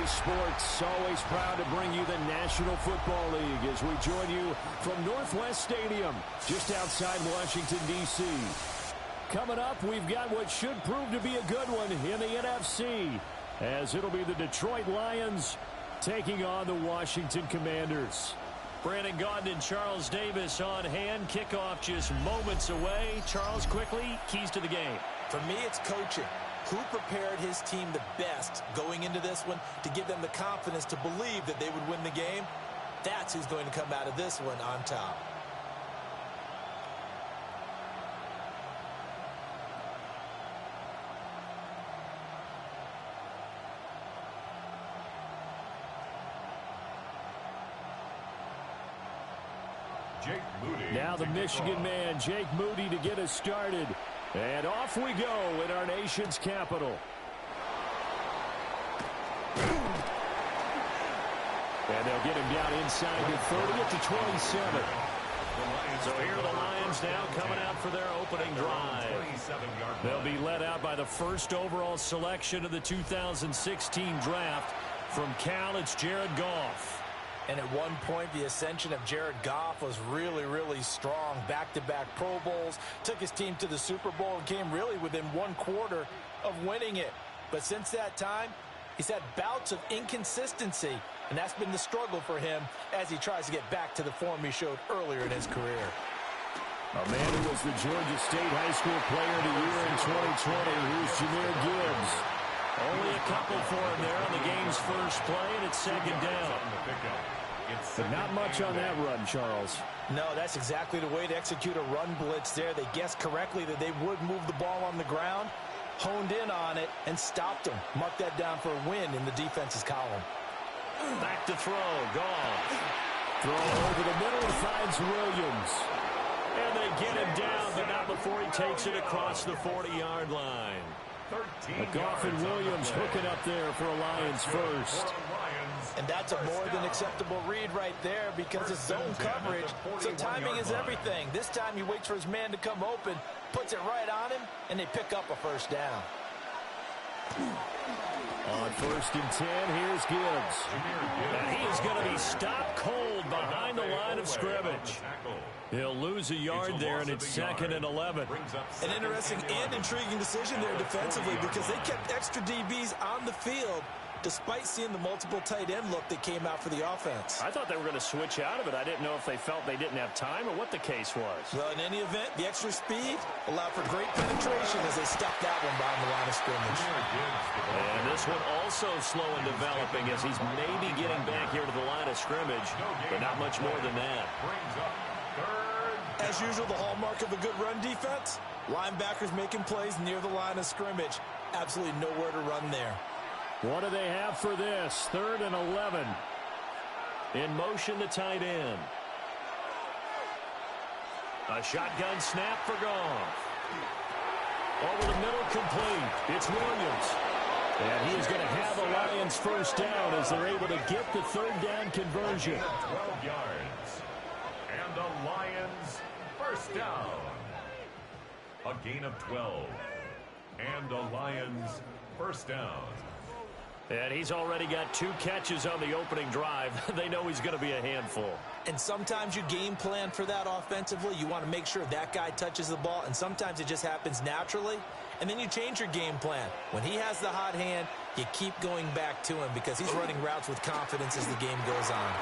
EA Sports, always proud to bring you the National Football League as we join you from Northwest Stadium, just outside Washington, D.C. Coming up, we've got what should prove to be a good one in the NFC, as it'll be the Detroit Lions taking on the Washington Commanders. Brandon Gaudin and Charles Davis on hand. Kickoff just moments away. Charles, quickly, keys to the game. For me, it's coaching. Who prepared his team the best going into this one to give them the confidence to believe that they would win the game? That's who's going to come out of this one on top. Jake Moody. Now the Michigan man, Jake Moody, to get us started. And off we go in our nation's capital. And they'll get him down inside the 30 to 27. So here are the Lions now coming out for their opening drive. They'll be led out by the first overall selection of the 2016 draft. From Cal, it's Jared Goff. And at one point, the ascension of Jared Goff was really, really strong. Back-to-back Pro Bowls, took his team to the Super Bowl and came really within one quarter of winning it. But since that time, he's had bouts of inconsistency, and that's been the struggle for him as he tries to get back to the form he showed earlier in his career. A man who was the Georgia State High School Player of the Year in 2020, who's Jahmyr Gibbs. Only a couple for him there on the game's first play, and it's second down. But not much on that run, Charles. No, that's exactly the way to execute a run blitz there. They guessed correctly that they would move the ball on the ground, honed in on it, and stopped them. Mark that down for a win in the defense's column. Back to throw, Goff. Throw over the middle and finds Williams. And they get him down, but not before he takes it across the 40-yard line. Goff and Williams hooking up there for a Lions first. And that's a more than acceptable read right there because it's zone coverage, so timing is everything. This time he waits for his man to come open, puts it right on him, and they pick up a first down. On 1st and 10, here's Gibbs. And he is going to be stopped cold behind the line of scrimmage. He'll lose a yard there, and it's 2nd and 11. An interesting and intriguing decision there defensively because they kept extra DBs on the field despite seeing the multiple tight end look that came out for the offense. I thought they were going to switch out of it. I didn't know if they felt they didn't have time or what the case was. Well, in any event, the extra speed allowed for great penetration as they stopped that one behind the line of scrimmage. And this one also slow in developing as he's maybe getting back here to the line of scrimmage, but not much more than that. As usual, the hallmark of a good run defense, linebackers making plays near the line of scrimmage. Absolutely nowhere to run there. What do they have for this? 3rd and 11. In motion, the tight end. A shotgun snap for Goff. Over the middle, complete. It's Williams. And he is going to have the Lions first down as they're able to get the 3rd down conversion. 12 yards. And the Lions first down. A gain of 12. And the Lions first down. And he's already got 2 catches on the opening drive. They know he's going to be a handful. And sometimes you game plan for that offensively. You want to make sure that guy touches the ball, and sometimes it just happens naturally. And then you change your game plan. When he has the hot hand, you keep going back to him because he's running routes with confidence as the game goes on.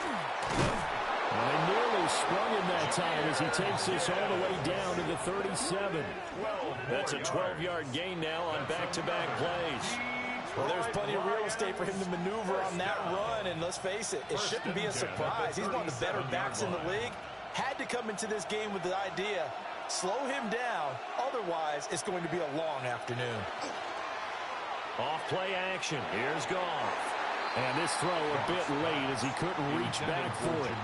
And nearly sprung him that time as he takes this all the way down to the 37. That's a 12-yard gain now on back-to-back plays. Well, there's plenty of real estate for him to maneuver on that run, and let's face it, it shouldn't be a surprise. He's one of the better backs in the league. Had to come into this game with the idea, slow him down, otherwise it's going to be a long afternoon. Off play action, here's Goff. And this throw a bit late as he couldn't reach back for it.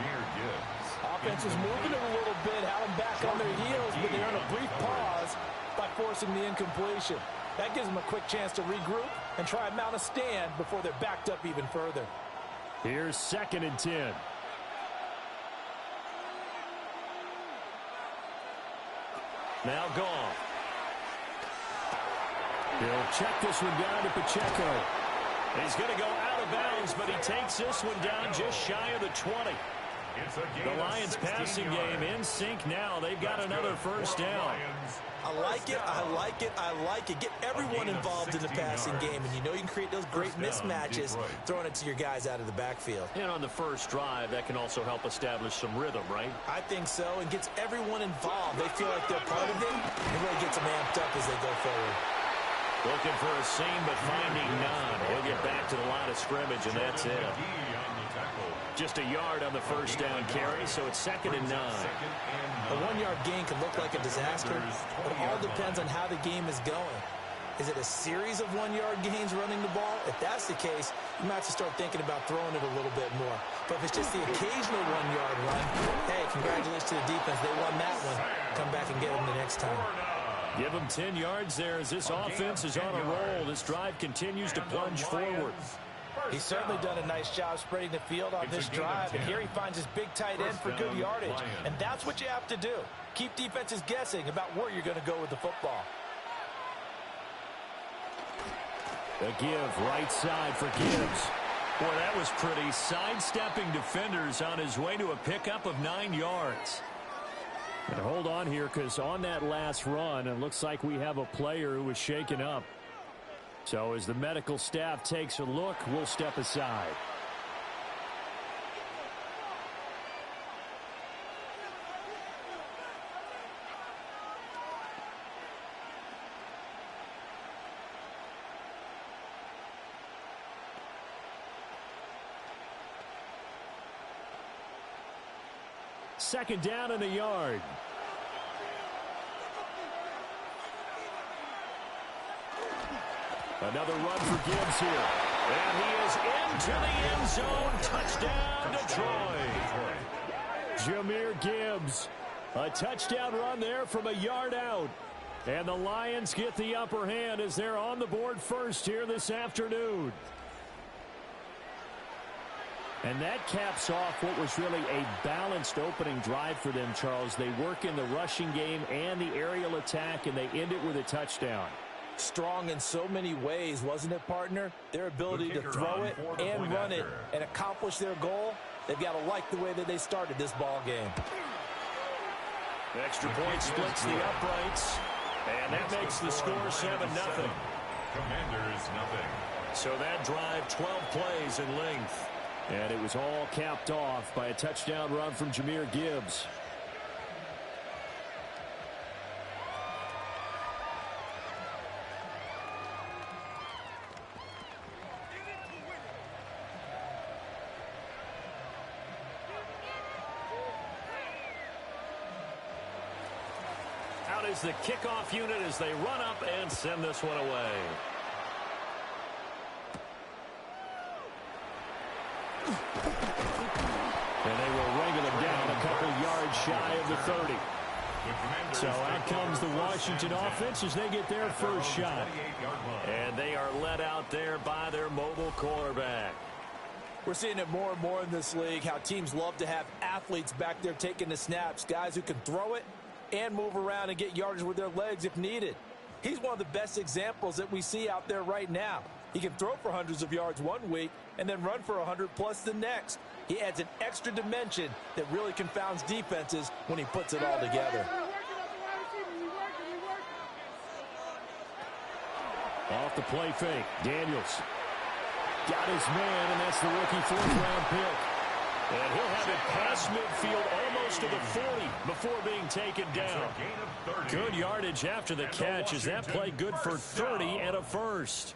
Offense was moving it a little bit, had them back on their heels, but they earned a brief pause by forcing the incompletion. That gives them a quick chance to regroup and try and mount a stand before they're backed up even further. Here's 2nd and 10. Now Goff. He'll check this one down to Pacheco. He's going to go out of bounds, but he takes this one down just shy of the 20. The Lions passing game in sync now. They've got another first down. I like it. I like it. I like it. Get everyone involved in the passing game, and you know you can create those great mismatches throwing it to your guys out of the backfield. And on the first drive, that can also help establish some rhythm, right? I think so, and gets everyone involved. They feel like they're part of it, and really gets them amped up as they go forward. Looking for a seam, but finding none. He'll get back to the line of scrimmage, and that's it. Just a yard on the first down carry, so it's 2nd and 9. A 1-yard gain can look like a disaster, but it all depends on how the game is going. Is it a series of 1-yard gains running the ball? If that's the case, you might have to start thinking about throwing it a little bit more. But if it's just the occasional 1-yard run, hey, congratulations to the defense. They won that one. Come back and get them the next time. Give them 10 yards there as this offense is on a roll. This drive continues to plunge forward. He's certainly done a nice job spreading the field on this drive, and here he finds his big tight end for good yardage. And that's what you have to do. Keep defenses guessing about where you're going to go with the football. The give right side for Gibbs. Boy, that was pretty. Sidestepping defenders on his way to a pickup of 9 yards. And hold on here, because on that last run, it looks like we have a player who was shaken up. So as the medical staff takes a look, we'll step aside. Second down in the yard. Another run for Gibbs here. And he is into the end zone. Touchdown, Detroit. Jahmyr Gibbs. A touchdown run there from a yard out. And the Lions get the upper hand as they're on the board first here this afternoon. And that caps off what was really a balanced opening drive for them, Charles. They work in the rushing game and the aerial attack, and they end it with a touchdown. Strong in so many ways, wasn't it, partner? Their ability to throw it and run it and accomplish their goal, they've got to like the way that they started this ball game. The extra point splits the uprights, and that makes the score 7-0. Commanders, nothing. So that drive, 12 plays in length. And it was all capped off by a touchdown run from Jahmyr Gibbs. Out is the kickoff unit as they run up and send this one away. And they will wrangle him down a couple yards shy of the 30. So out comes the Washington offense as they get their first shot. And they are led out there by their mobile quarterback. We're seeing it more and more in this league, how teams love to have athletes back there taking the snaps, guys who can throw it and move around and get yardage with their legs if needed. He's one of the best examples that we see out there right now. He can throw for hundreds of yards one week and then run for 100+ the next. He adds an extra dimension that really confounds defenses when he puts it all together. Off the play fake, Daniels got his man, and that's the rookie 4th-round pick. And he'll have it past midfield almost to the 40 before being taken down. Good yardage after the catch. Is that play good for 30 and a first?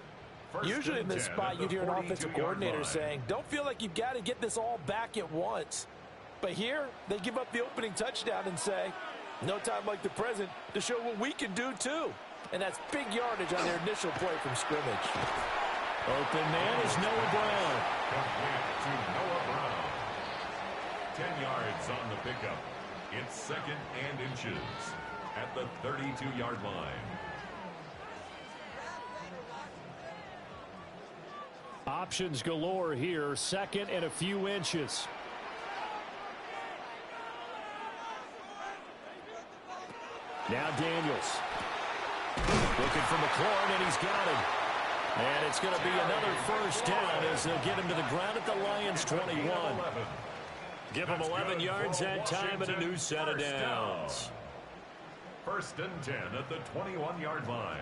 Usually in this spot, you'd hear an offensive coordinator saying, don't feel like you've got to get this all back at once. But here, they give up the opening touchdown and say, no time like the present to show what we can do too. And that's big yardage on their initial play from scrimmage. Open man is Noah Brown. Complete to Noah Brown. 10 yards on the pickup. It's 2nd and inches at the 32-yard line. Options galore here. 2nd and a few inches. Now Daniels. Looking for McLaurin, and he's got him. And it's going to be another first down as they'll get him to the ground at the Lions' 21. Give him 11 yards that time and a new set of downs. First and 10 at the 21-yard line.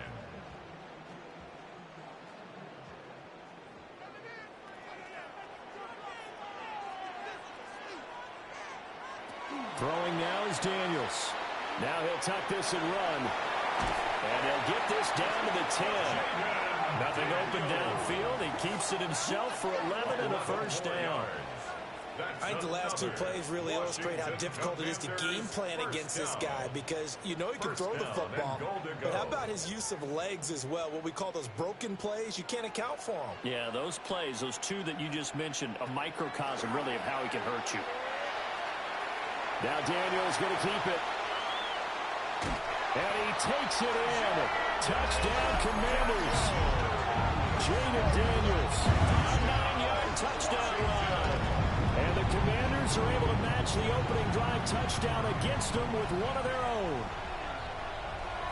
Throwing now is Daniels. Now he'll tuck this and run. And he'll get this down to the 10. Nothing open downfield. He keeps it himself for 11 and a first down. I think the last two plays really illustrate how difficult it is to game plan against this guy because you know he can throw the football. But how about his use of legs as well? What we call those broken plays, you can't account for them. Yeah, those plays, those two that you just mentioned, a microcosm really of how he can hurt you. Now Daniel's going to keep it. And he takes it in. Touchdown, Commanders. Jaden Daniels. A 9-yard touchdown run. And the Commanders are able to match the opening drive touchdown against them with one of their own.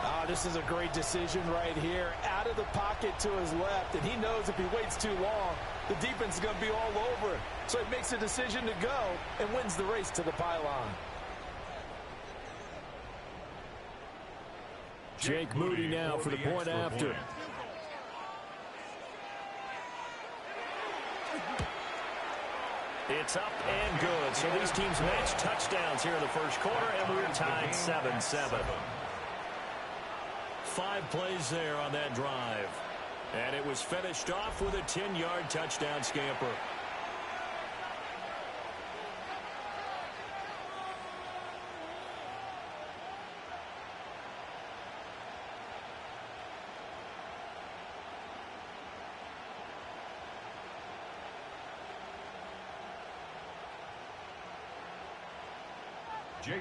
Oh, this is a great decision right here. Out of the pocket to his left, and he knows if he waits too long, the defense is going to be all over it. So he makes a decision to go and wins the race to the pylon. Jake Moody now for the point after. It's up and good. So these teams match touchdowns here in the first quarter, and we're tied 7-7. 5 plays there on that drive. And it was finished off with a 10-yard touchdown scamper.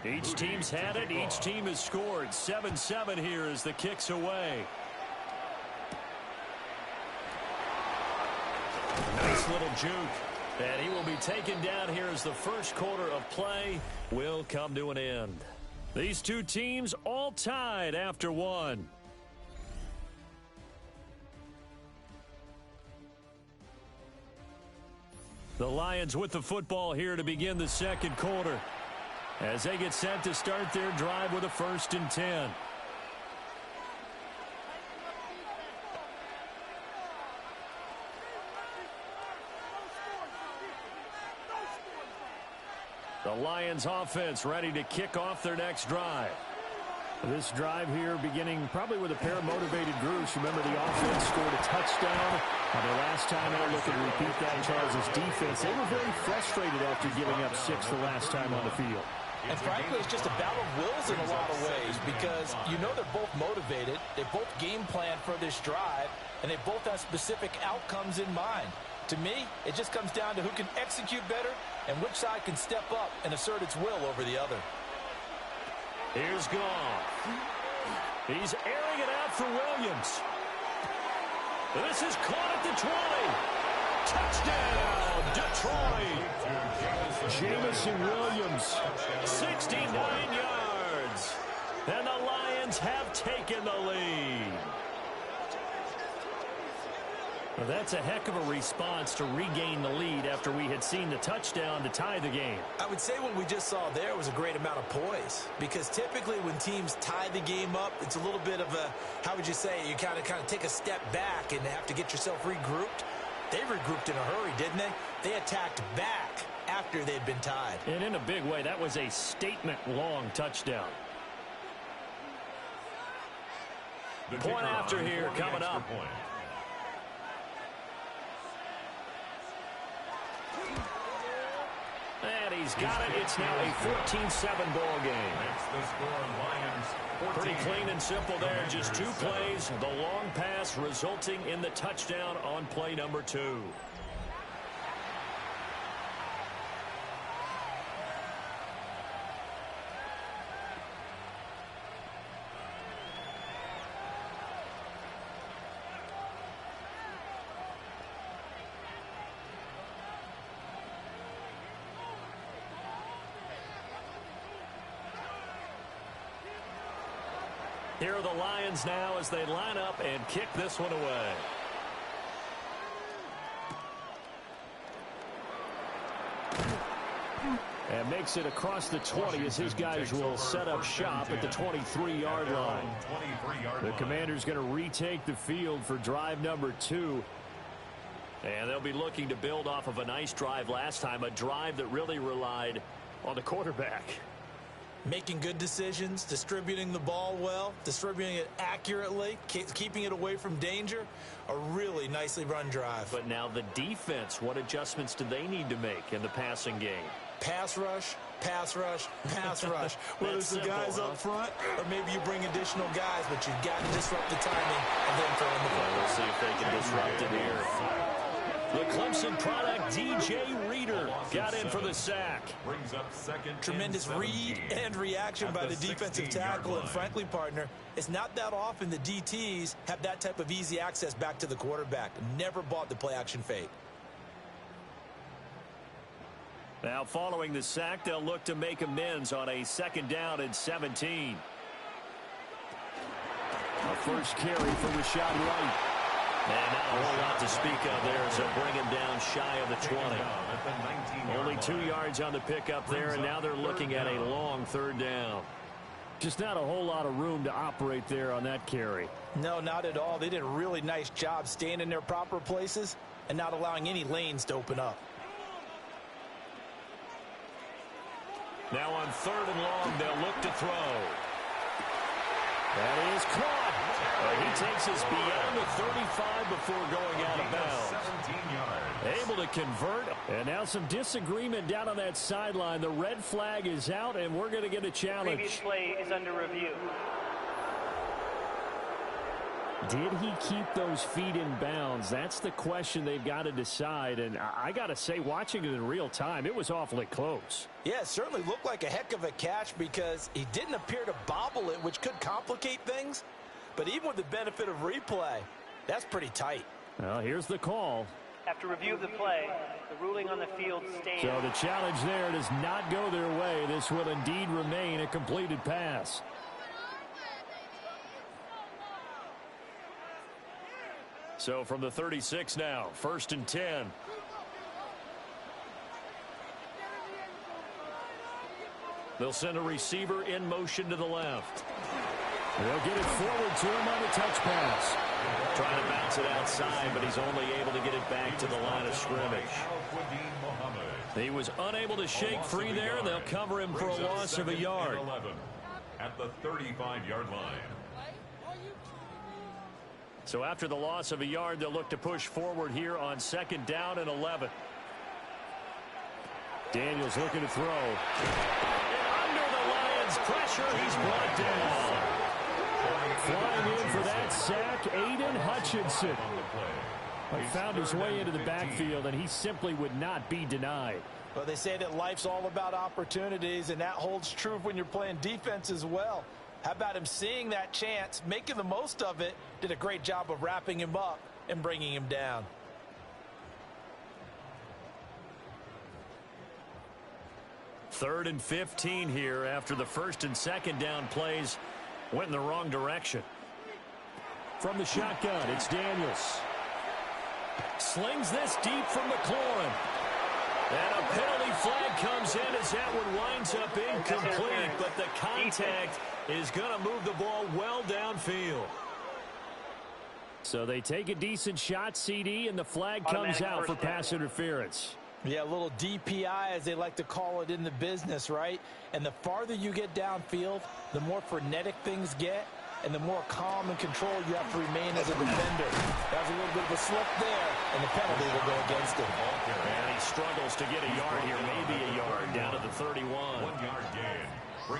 Each team's had it. Each team has scored. 7-7 here as the kick's away. Nice little juke. And he will be taken down here as the first quarter of play will come to an end. These two teams all tied after one. The Lions with the football here to begin the second quarter, as they get set to start their drive with a 1st and 10. The Lions offense ready to kick off their next drive. This drive here beginning probably with a pair of motivated groups. Remember, the offense scored a touchdown. The last time out, looking to repeat that, Charles' defense, they were very frustrated after giving up 6 the last time on the field. And frankly, it's just a battle of wills in a lot of ways because you know they're both motivated. They both game plan for this drive, and they both have specific outcomes in mind. To me, it just comes down to who can execute better and which side can step up and assert its will over the other. Here's Goff. He's airing it out for Williams. This is caught at the 20. Touchdown, Detroit. Jamison Williams, 69 yards. And the Lions have taken the lead. Well, that's a heck of a response to regain the lead after we had seen the touchdown to tie the game. I would say what we just saw there was a great amount of poise because typically when teams tie the game up, it's a little bit of a, how would you say, you kind of take a step back and have to get yourself regrouped. They regrouped in a hurry, didn't they? They attacked back after they'd been tied. And in a big way, that was a statement-long touchdown. Point after here coming up. And he's got it. It's now a 14-7 ball game. Pretty clean and simple there. Just 2 plays. The long pass resulting in the touchdown on play number 2. Here are the Lions now as they line up and kick this one away. And makes it across the 20 as his guys will set up shop at the 23-yard line. The Commanders going to retake the field for drive number 2. And they'll be looking to build off of a nice drive last time, a drive that really relied on the quarterback. Making good decisions, distributing the ball well, distributing it accurately, keeping it away from danger. A really nicely run drive. But now the defense, what adjustments do they need to make in the passing game? Pass rush, pass rush, pass rush. Whether it's the guys up front or maybe you bring additional guys, but you've got to disrupt the timing and then throw in the ball. We'll see if they can disrupt it here. The Clemson product, DJ Reader, got in for the sack. Brings up second. Tremendous read and reaction by the defensive tackle. And frankly, partner, it's not that often the DTs have that type of easy access back to the quarterback. Never bought the play action fake. Now following the sack, they'll look to make amends on a 2nd down and 17. A first carry for Rashad White. And not a whole lot to speak of there as they'll bring him down shy of the 20. Only 2 yards on the pickup there, and now they're looking at a long 3rd down. Just not a whole lot of room to operate there on that carry. No, not at all. They did a really nice job staying in their proper places and not allowing any lanes to open up. Now on 3rd and long, they'll look to throw. That is caught. He takes us beyond the 35 before going out of bounds. 17 yards. Able to convert. And now some disagreement down on that sideline. The red flag is out, and we're going to get a challenge. Previous play is under review. Did he keep those feet in bounds? That's the question they've got to decide. And I got to say, watching it in real time, it was awfully close. Yeah, it certainly looked like a heck of a catch because he didn't appear to bobble it, which could complicate things. But even with the benefit of replay, that's pretty tight. Well, here's the call. After review of the play, the ruling on the field stands. So the challenge there does not go their way. This will indeed remain a completed pass. So from the 36 now, 1st and 10. They'll send a receiver in motion to the left. They'll get it forward to him on the touch pass. Trying to bounce it outside, but he's only able to get it back to the line of scrimmage. He was unable to shake free there. They'll cover him for a loss of a yard. At the 35-yard line. So after the loss of a yard, they'll look to push forward here on 2nd down and 11. Daniels looking to throw. And under the Lions' pressure, he's brought down. Flying in for that sack, Aiden Hutchinson. But found his way into the backfield, and he simply would not be denied. Well, they say that life's all about opportunities, and that holds true when you're playing defense as well. How about him seeing that chance, making the most of it, did a great job of wrapping him up and bringing him down. Third and 15 here after the 1st and 2nd down plays went in the wrong direction. From the shotgun, it's Daniels. Slings this deep from McLaurin. And a penalty flag comes in as that one winds up incomplete, but the contact is going to move the ball well downfield. So they take a decent shot, CD, and the flag comes out for pass interference. Yeah, a little DPI, as they like to call it in the business, right? And the farther you get downfield, the more frenetic things get, and the more calm and control you have to remain as a defender. That was a little bit of a slip there, and the penalty will go against him. And he struggles to get a yard here, maybe a yard, down to the 31. 1 yard gain.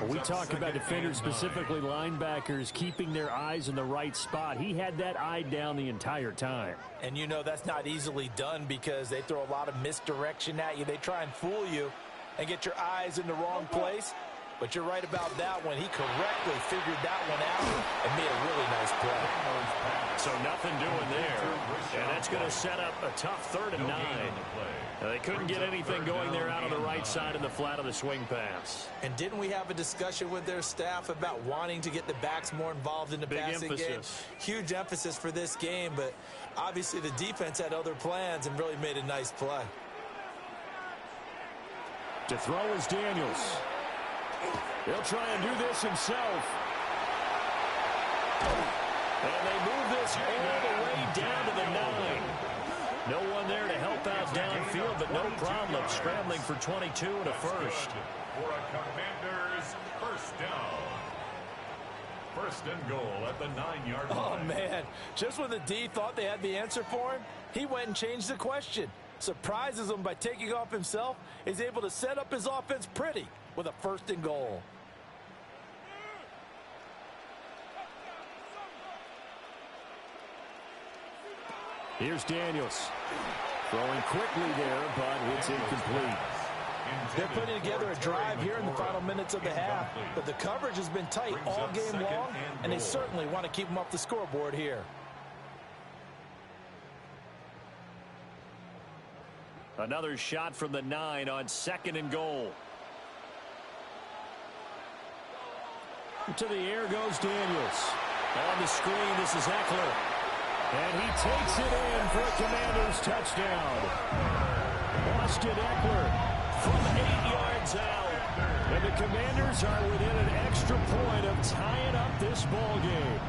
We talk about defenders, specifically linebackers, keeping their eyes in the right spot. He had that eye down the entire time. And you know that's not easily done because they throw a lot of misdirection at you. They try and fool you and get your eyes in the wrong place. But you're right about that one. He correctly figured that one out and made a really nice play. So nothing doing there. And that's going to set up a tough 3rd and 9. They couldn't get anything going there out on the right side in the flat of the swing pass. And didn't we have a discussion with their staff about wanting to get the backs more involved in the passing game? Huge emphasis for this game, but obviously the defense had other plans and really made a nice play. To throw is Daniels. He'll try and do this himself. And they move this all the way down to the 9. No one there to help out downfield, but no problem scrambling for 22 and a first. For a Commanders first down. First and goal at the 9-yard line. Oh, man. Just when the D thought they had the answer for him, he went and changed the question. Surprises him by taking off himself. Is able to set up his offense pretty with a first and goal. Here's Daniels. Throwing quickly there, but it's incomplete. They're putting together a drive here in the final minutes of the half, but the coverage has been tight all game long, and they certainly want to keep them off the scoreboard here. Another shot from the 9 on 2nd and goal. To the air goes Daniels. On the screen, this is Eckler. And he takes it in for a Commanders touchdown. Austin Eckler from 8 yards out. And the Commanders are within an extra point of tying up this ball game.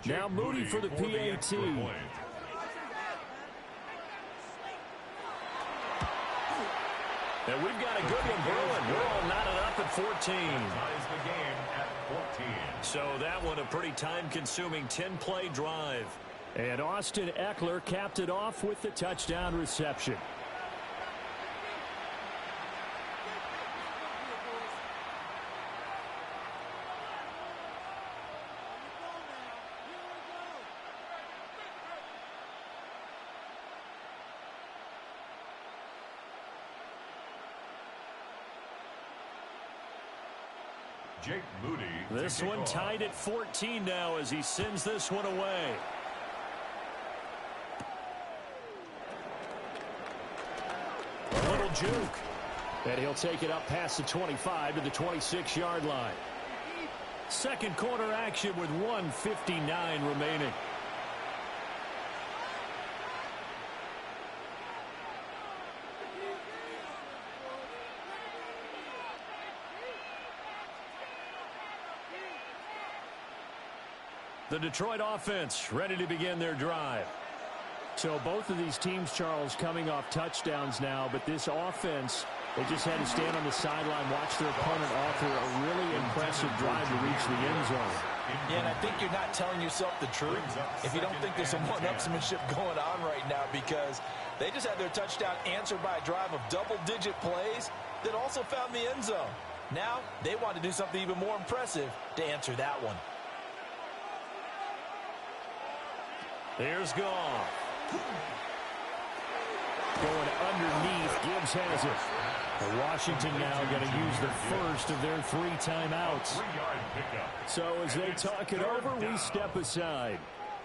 Now Moody for the PAT. And we've got a good one brewing. We're all knotted up at 14. Ties the game at 14. So that one a pretty time-consuming 10-play drive. And Austin Eckler capped it off with the touchdown reception. Jake Moody. This one tied at 14 now as he sends this one away. A little juke. And he'll take it up past the 25 to the 26-yard line. Second quarter action with 1:59 remaining. The Detroit offense ready to begin their drive. So both of these teams, Charles, coming off touchdowns now, but this offense, they just had to stand on the sideline, watch their opponent offer a really impressive drive to reach the end zone. Yeah, and I think you're not telling yourself the truth if you don't think there's some one-upsmanship going on right now, because they just had their touchdown answered by a drive of double-digit plays that also found the end zone. Now they want to do something even more impressive to answer that one. There's Goff. Going underneath, Gibbs has it. And Washington now going to use the first of their 3 timeouts. So as they talk it over, we step aside.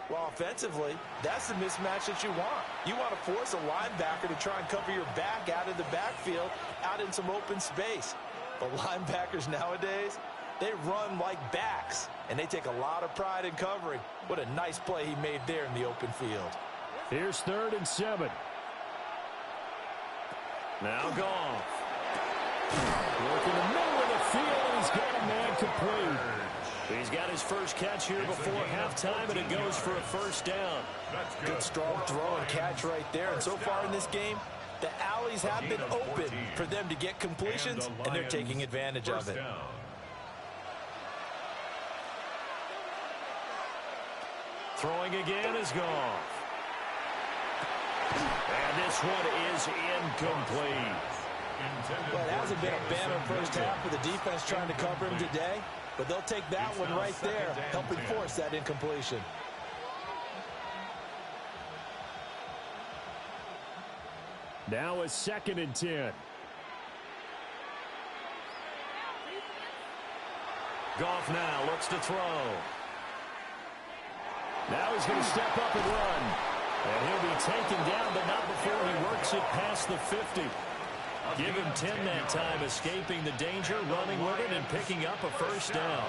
Well, offensively, that's the mismatch that you want. You want to force a linebacker to try and cover your back out of the backfield, out in some open space. But linebackers nowadays, they run like backs, and they take a lot of pride in covering. What a nice play he made there in the open field. Here's 3rd and 7. Now Goff. Work in the middle of the field, and he's got a man complete. He's got his first catch here before halftime, and it goes for a first down. Good strong throw and catch right there. And so far in this game, the alleys have been open for them to get completions, and they're taking advantage of it. Throwing again is Goff. And this one is incomplete. Well, it hasn't been a banner first half with the defense trying to cover him today, but they'll take that one right there, helping force that incompletion. Now a 2nd and 10. Goff now looks to throw. Now he's going to step up and run. And he'll be taken down, but not before he works it past the 50. Give him 10 that time, escaping the danger, running with it, and picking up a first down.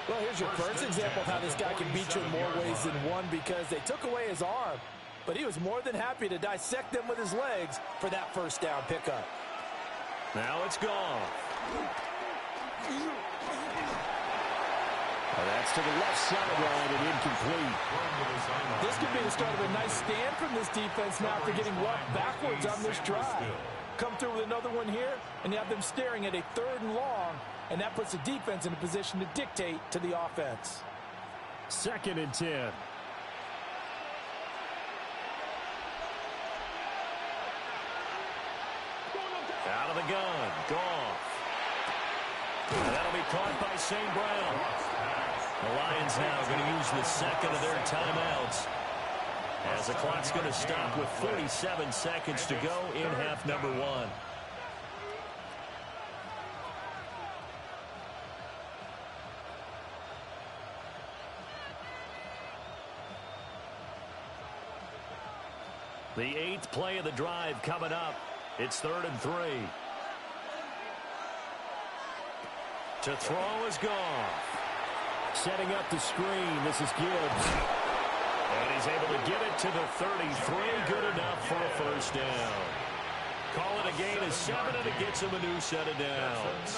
Well, here's your first example of how this guy can beat you in more ways than one, because they took away his arm, but he was more than happy to dissect them with his legs for that first down pickup. Now it's gone. That's to the left sideline and incomplete. This could be the start of a nice stand from this defense now after getting roughed backwards on this drive. Come through with another one here, and you have them staring at a 3rd and long, and that puts the defense in a position to dictate to the offense. 2nd and 10. Out of the gun, Goff. That'll be caught by St. Brown. The Lions now going to use the 2nd of their timeouts, as the clock's going to stop with 47 seconds to go in half number 1. The 8th play of the drive coming up. It's 3rd and 3. To throw is Goff. Setting up the screen. This is Gibbs. And he's able to get it to the 33. Good enough for a first down. Call it a gain of 7, and it gets him a new set of downs.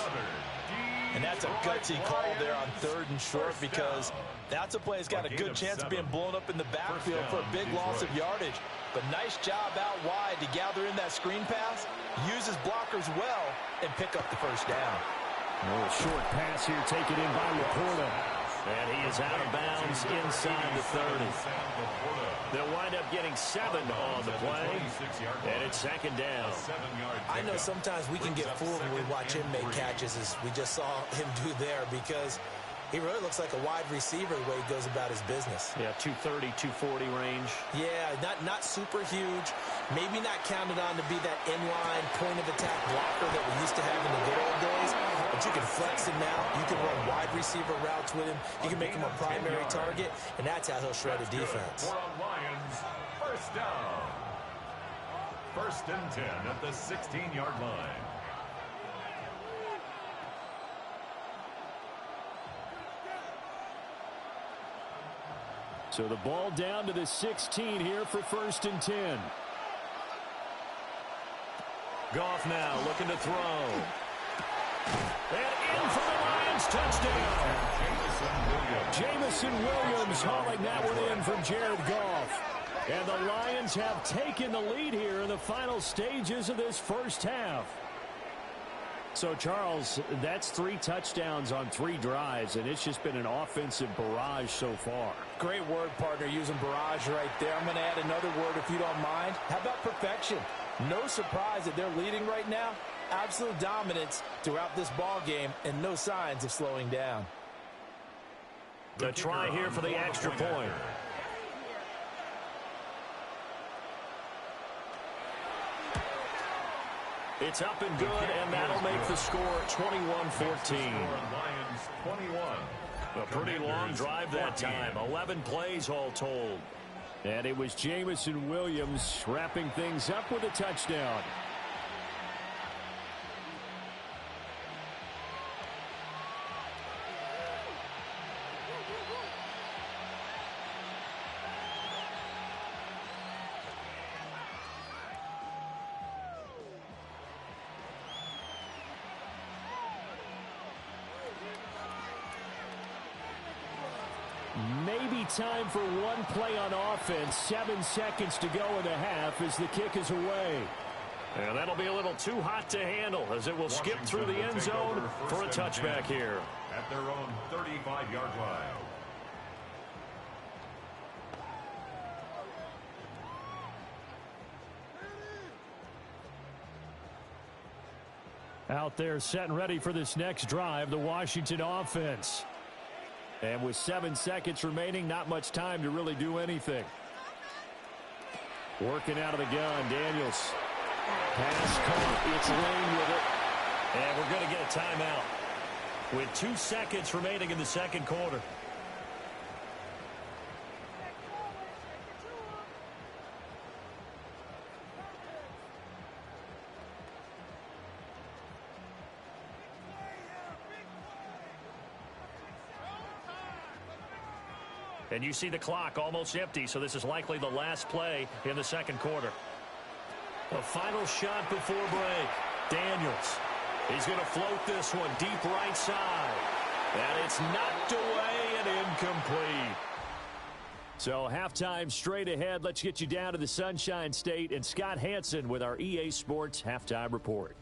And that's a gutsy call there on 3rd and short, because that's a play that's got a good chance of being blown up in the backfield for a big loss of yardage. But nice job out wide to gather in that screen pass, use his blockers well, and pick up the first down. A little short pass here taken in by Laporta. And he is out of bounds inside the 30. They'll wind up getting 7 on the play, and it's 2nd down. I know sometimes we can get fooled when we watch him make catches, as we just saw him do there, because he really looks like a wide receiver the way he goes about his business. Yeah, 230, 240 range. Yeah, not super huge. Maybe not counted on to be that inline point-of-attack blocker that we used to have in the good old days. But you can flex him now. You can run wide receiver routes with him. You can make him a primary target, and that's how he'll shred a defense. Lions, first down. 1st and 10 at the 16-yard line. So the ball down to the 16 here for 1st and 10. Goff now looking to throw. And in for the Lions, touchdown. Jamison Williams hauling that one in from Jared Goff. And the Lions have taken the lead here in the final stages of this first half. So, Charles, that's 3 touchdowns on 3 drives, and it's just been an offensive barrage so far. Great word, partner, using barrage right there. I'm going to add another word if you don't mind. How about perfection? No surprise that they're leading right now. Absolute dominance throughout this ball game, and no signs of slowing down. The try here for the extra point. It's up and good, and that'll make the score 21-14. A pretty long drive that time. 11 plays all told. And it was Jamison Williams wrapping things up with a touchdown. Maybe time for one play on offense. 7 seconds to go in the half as the kick is away. And that'll be a little too hot to handle as it will skip through the end zone for a touchback here. At their own 35-yard line. Out there set and ready for this next drive, the Washington offense. And with 7 seconds remaining, not much time to really do anything. Working out of the gun, Daniels. Pass caught. It's Lane with it. And we're going to get a timeout with 2 seconds remaining in the second quarter. And you see the clock almost empty, so this is likely the last play in the second quarter. A final shot before break. Daniels. He's going to float this one deep right side. And it's knocked away and incomplete. So halftime straight ahead. Let's get you down to the Sunshine State and Scott Hanson with our EA Sports Halftime Report.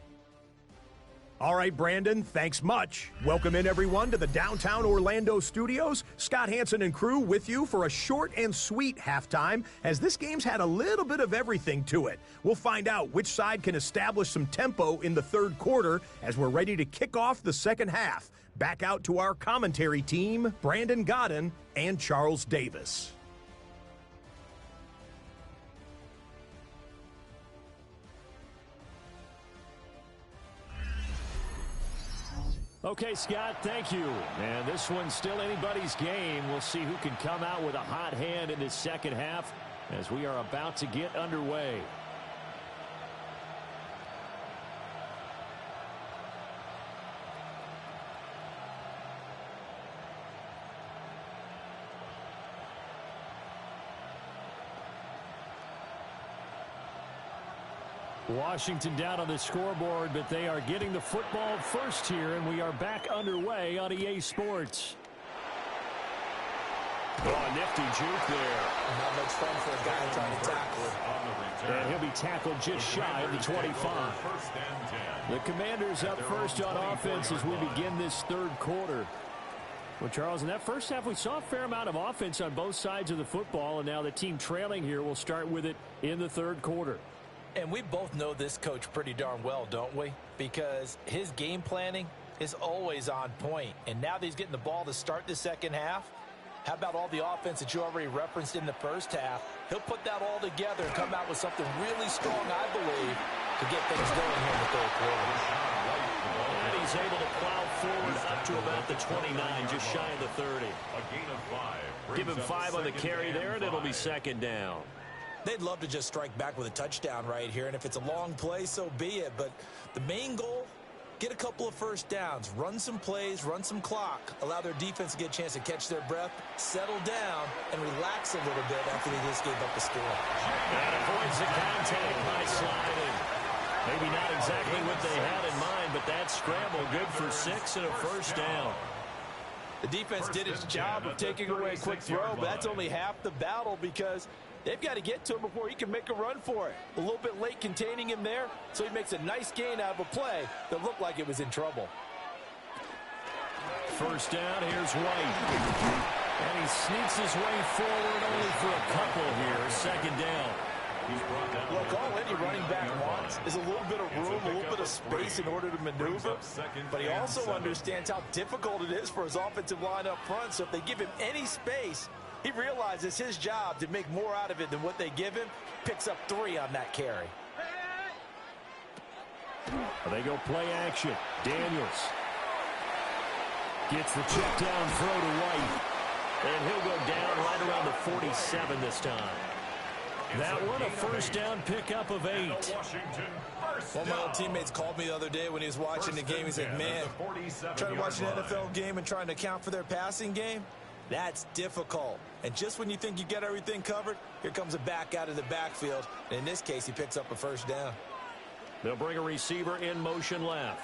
All right, Brandon, thanks much. Welcome in, everyone, to the downtown Orlando studios. Scott Hanson and crew with you for a short and sweet halftime, as this game's had a little bit of everything to it. We'll find out which side can establish some tempo in the third quarter as we're ready to kick off the second half. Back out to our commentary team, Brandon Godden and Charles Davis. Okay, Scott, thank you. And this one's still anybody's game. We'll see who can come out with a hot hand in this second half as we are about to get underway. Washington down on the scoreboard, but they are getting the football first here, and we are back underway on EA Sports. Oh, nifty juke there. Not much fun for a guy trying to tackle it. And he'll be tackled just shy of the 25. The Commanders up first on offense as we begin this third quarter. Well, Charles, in that first half, we saw a fair amount of offense on both sides of the football, and now the team trailing here will start with it in the third quarter. And we both know this coach pretty darn well, don't we? Because his game planning is always on point. And now that he's getting the ball to start the second half, how about all the offense that you already referenced in the first half? He'll put that all together and come out with something really strong, I believe, to get things going here in the third quarter. And he's able to plow forward up to about the 29, just shy of the 30. A gain of 5. Give him 5 on the carry there, and it'll be second down. They'd love to just strike back with a touchdown right here, and if it's a long play, so be it. But the main goal, get a couple of first downs, run some plays, run some clock, allow their defense to get a chance to catch their breath, settle down, and relax a little bit after they just gave up the score. And avoids the contact by sliding. Maybe not exactly what they had in mind, but that scramble good for 6 and a first down. The defense did its job of taking away a quick throw, but that's only half the battle because they've got to get to him before he can make a run for it. A little bit late containing him there, so he makes a nice gain out of a play that looked like it was in trouble. First down, here's White. And he sneaks his way forward only for a couple here. Second down. Look, all any running back wants is a little bit of room, a little bit of space in order to maneuver. But he also understands how difficult it is for his offensive line up front. So if they give him any space, he realizes his job to make more out of it than what they give him. Picks up 3 on that carry. They go play action. Daniels gets the check down throw to White. And he'll go down right around the 47 this time. That one a first down pickup of 8. One of my old teammates called me the other day when he was watching the game. He said, man, trying to watch an NFL game and trying to account for their passing game, that's difficult. And just when you think you get everything covered, here comes a back out of the backfield. And in this case, he picks up a first down. They'll bring a receiver in motion left.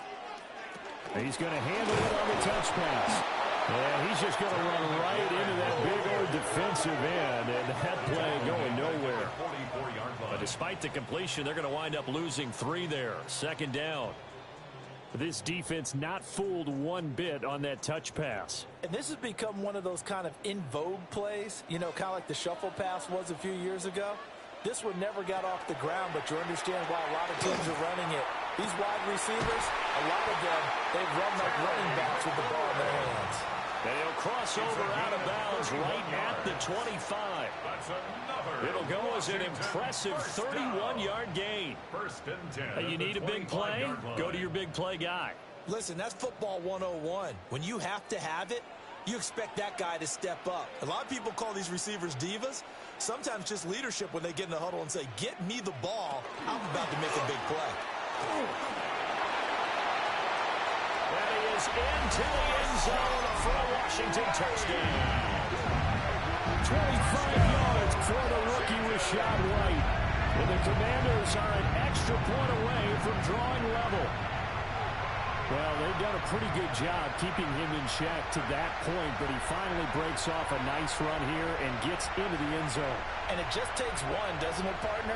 He's going to handle it on the touch pass. And he's just going to run right into that big old defensive end, and that play going nowhere. But despite the completion, they're going to wind up losing 3 there. Second down. This defense not fooled one bit on that touch pass. And this has become one of those kind of in vogue plays, you know, kind of like the shuffle pass was a few years ago. This one never got off the ground, but you understand why a lot of teams are running it. These wide receivers, a lot of them, they've run like running backs with the ball in their hands. And he'll cross over out of bounds right at the 25. It'll go as an impressive 31-yard gain. Hey, you need a big play? Go to your big play guy. Listen, that's football 101. When you have to have it, you expect that guy to step up. A lot of people call these receivers divas. Sometimes just leadership when they get in the huddle and say, get me the ball. I'm about to make a big play. That is into the end zone for a Washington touchdown. yards for the rookie Rachaad White. And the Commanders are an extra point away from drawing level. Well, they've done a pretty good job keeping him in check to that point, but he finally breaks off a nice run here and gets into the end zone. And it just takes one, doesn't it, partner?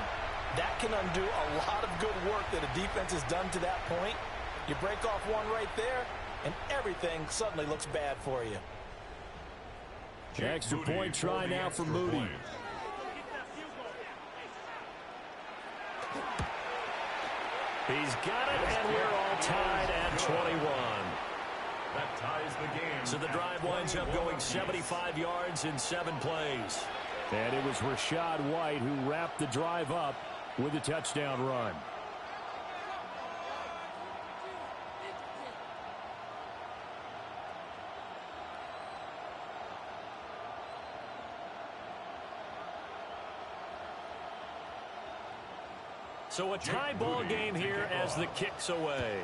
That can undo a lot of good work that a defense has done to that point. You break off one right there, and everything suddenly looks bad for you. Extra point try now for Moody. He's got it, and we're all tied at 21. That ties the game. So the drive winds up going 75 yards in 7 plays. And it was Rachaad White who wrapped the drive up with a touchdown run. So a tie ball game here as the kick's away.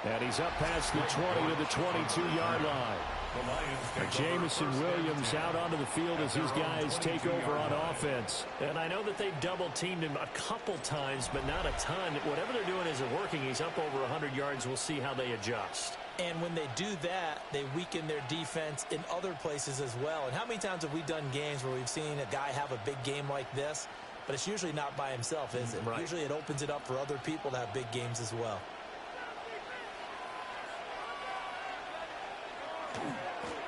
And he's up past the 20 to the 22-yard line. Jameson Williams out onto the field as his guys take over on offense. And I know that they've double-teamed him a couple times, but not a ton. Whatever they're doing isn't working. He's up over 100 yards. We'll see how they adjust. And when they do that, they weaken their defense in other places as well. And how many times have we done games where we've seen a guy have a big game like this, but it's usually not by himself, is it? Right. Usually it opens it up for other people to have big games as well.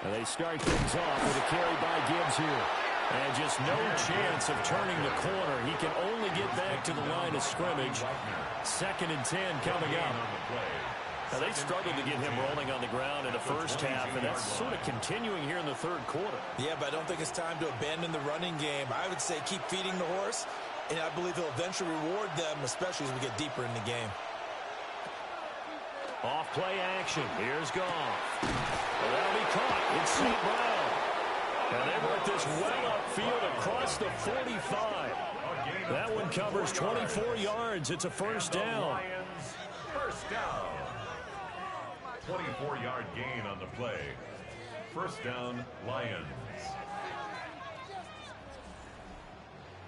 And they start things off with a carry by Gibbs here. And just no chance of turning the corner. He can only get back to the line of scrimmage. 2nd and 10 coming up. Now, they struggled to get him rolling on the ground in the first half, and that's sort of continuing here in the 3rd quarter. Yeah, but I don't think it's time to abandon the running game. I would say keep feeding the horse, and I believe he'll eventually reward them, especially as we get deeper in the game. Off play action. Here's Goff. Well, that'll be caught. It's St. Brown. And they work this well upfield across the 45. That one covers 24 yards. It's a first down. Lions, first down. 24-yard gain on the play. First down, Lions.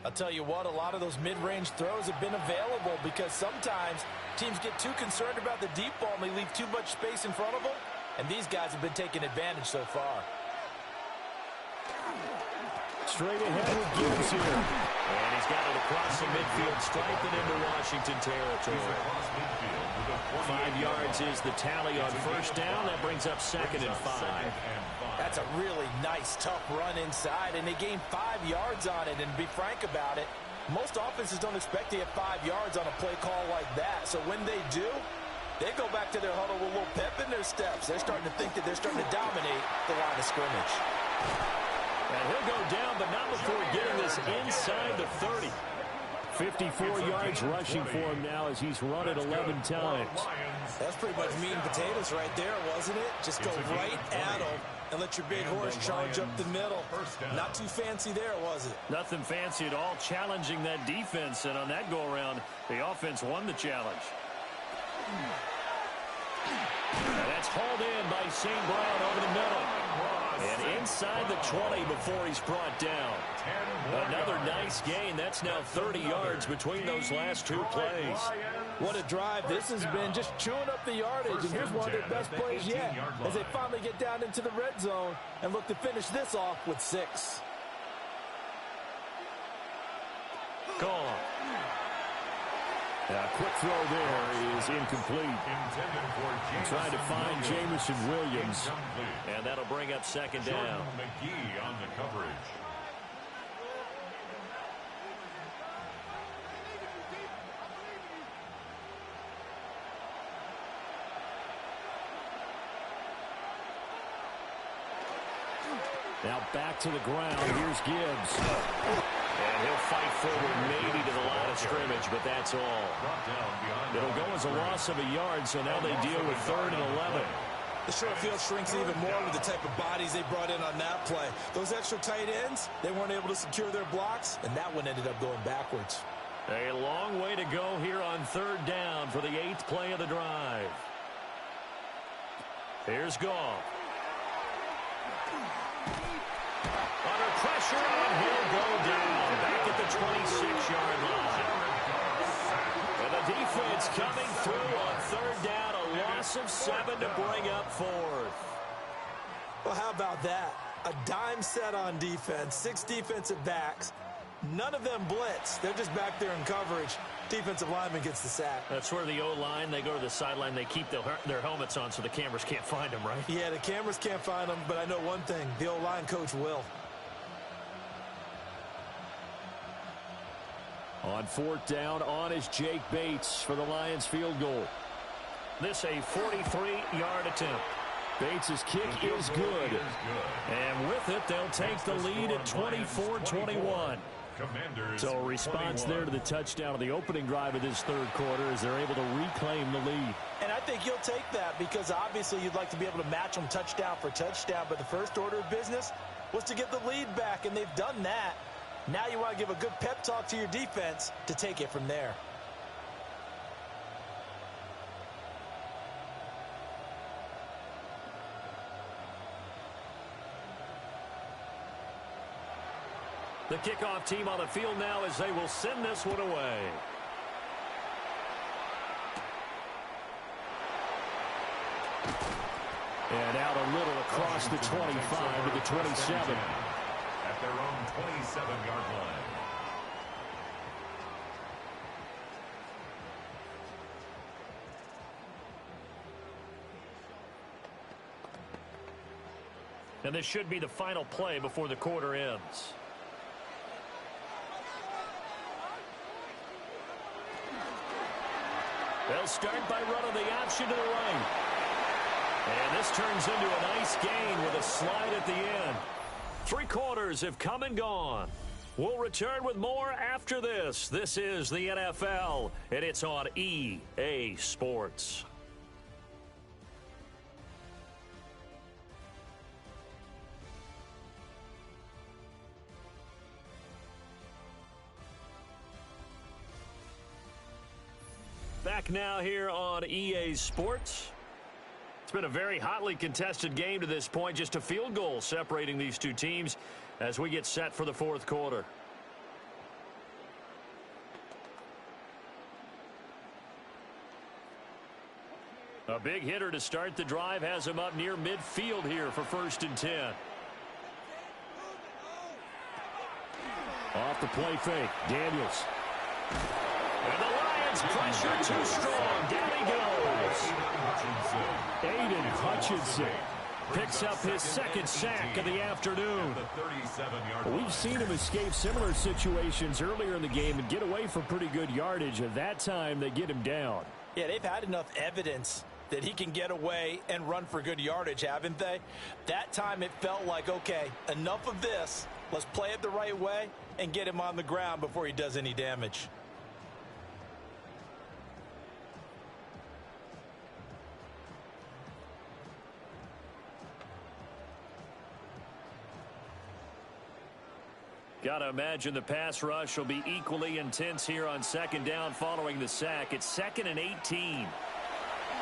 I'll tell you what, a lot of those mid-range throws have been available because sometimes teams get too concerned about the deep ball and they leave too much space in front of them, and these guys have been taking advantage so far. Straight ahead with Gibbs here. And he's got it across the midfield stripe and into Washington territory. 5 yards is the tally on first down. That brings up 2nd and 5. That's a really nice, tough run inside, and they gained 5 yards on it. And to be frank about it, most offenses don't expect to get 5 yards on a play call like that. So when they do, they go back to their huddle with a little pep in their steps. They're starting to think that they're starting to dominate the line of scrimmage. And he'll go down, but not before getting this inside the 30. 54 yards rushing for him now as he's run it 11 times. That's pretty much meat and potatoes right there, wasn't it? Just go right at him and let your big horse charge up the middle. Not too fancy there, was it? Nothing fancy at all, challenging that defense. And on that go-around, the offense won the challenge. And that's hauled in by St. Brown over the middle. And inside the 20 before he's brought down. Another nice gain. That's now 30 yards between those last 2 plays. What a drive this has been, just chewing up the yardage. And here's one of their best plays yet as they finally get down into the red zone and look to finish this off with 6. Gone. A quick throw there is incomplete. Trying to find Jameson Williams. And that'll bring up 2nd down. McGee on the coverage. Now back to the ground. Here's Gibbs. And he'll fight forward maybe to the line of scrimmage, but that's all. It'll go as a loss of a yard, so now they deal with 3rd and 11. The short field shrinks even more with the type of bodies they brought in on that play. Those extra tight ends, they weren't able to secure their blocks, and that one ended up going backwards. A long way to go here on 3rd down for the 8th play of the drive. Here's Goff. Under pressure, and he'll go down. Back at the 26-yard line. And the defense coming through on third down. A loss of 7 to bring up fourth. Well, how about that? A dime set on defense, 6 defensive backs. None of them blitz. They're just back there in coverage. Defensive lineman gets the sack. That's where the O-line, they go to the sideline, they keep their helmets on so the cameras can't find them, right? Yeah, the cameras can't find them, but I know one thing. The O-line coach will. On fourth down, on is Jake Bates for the Lions field goal. This a 43-yard attempt. Bates' kick is good. And with it, they'll take the lead at 24-21. So a response there to the touchdown of the opening drive of this third quarter as they're able to reclaim the lead. And I think you'll take that because obviously you'd like to be able to match them touchdown for touchdown, but the first order of business was to get the lead back, and they've done that. Now you want to give a good pep talk to your defense to take it from there. The kickoff team on the field now as they will send this one away. And out a little across the 25 to the 27. At their own 27-yard line. And this should be the final play before the quarter ends. They'll start by running the option to the right. And this turns into a nice gain with a slide at the end. 3 quarters have come and gone. We'll return with more after this. This is the NFL, and it's on EA Sports. Back now here on EA Sports. It's been a very hotly contested game to this point. Just a field goal separating these two teams as we get set for the fourth quarter. A big hitter to start the drive has him up near midfield here for 1st and 10. Off the play fake, Daniels. And the Lions pressure too strong. Down he goes. Aiden Hutchinson Picks up his 2nd sack of the afternoon. We've seen him escape similar situations earlier in the game and get away from pretty good yardage. At that time, they get him down. Yeah, they've had enough evidence that he can get away and run for good yardage, haven't they? That time it felt like, okay, enough of this. Let's play it the right way and get him on the ground before he does any damage. Got to imagine the pass rush will be equally intense here on 2nd down following the sack. It's 2nd and 18.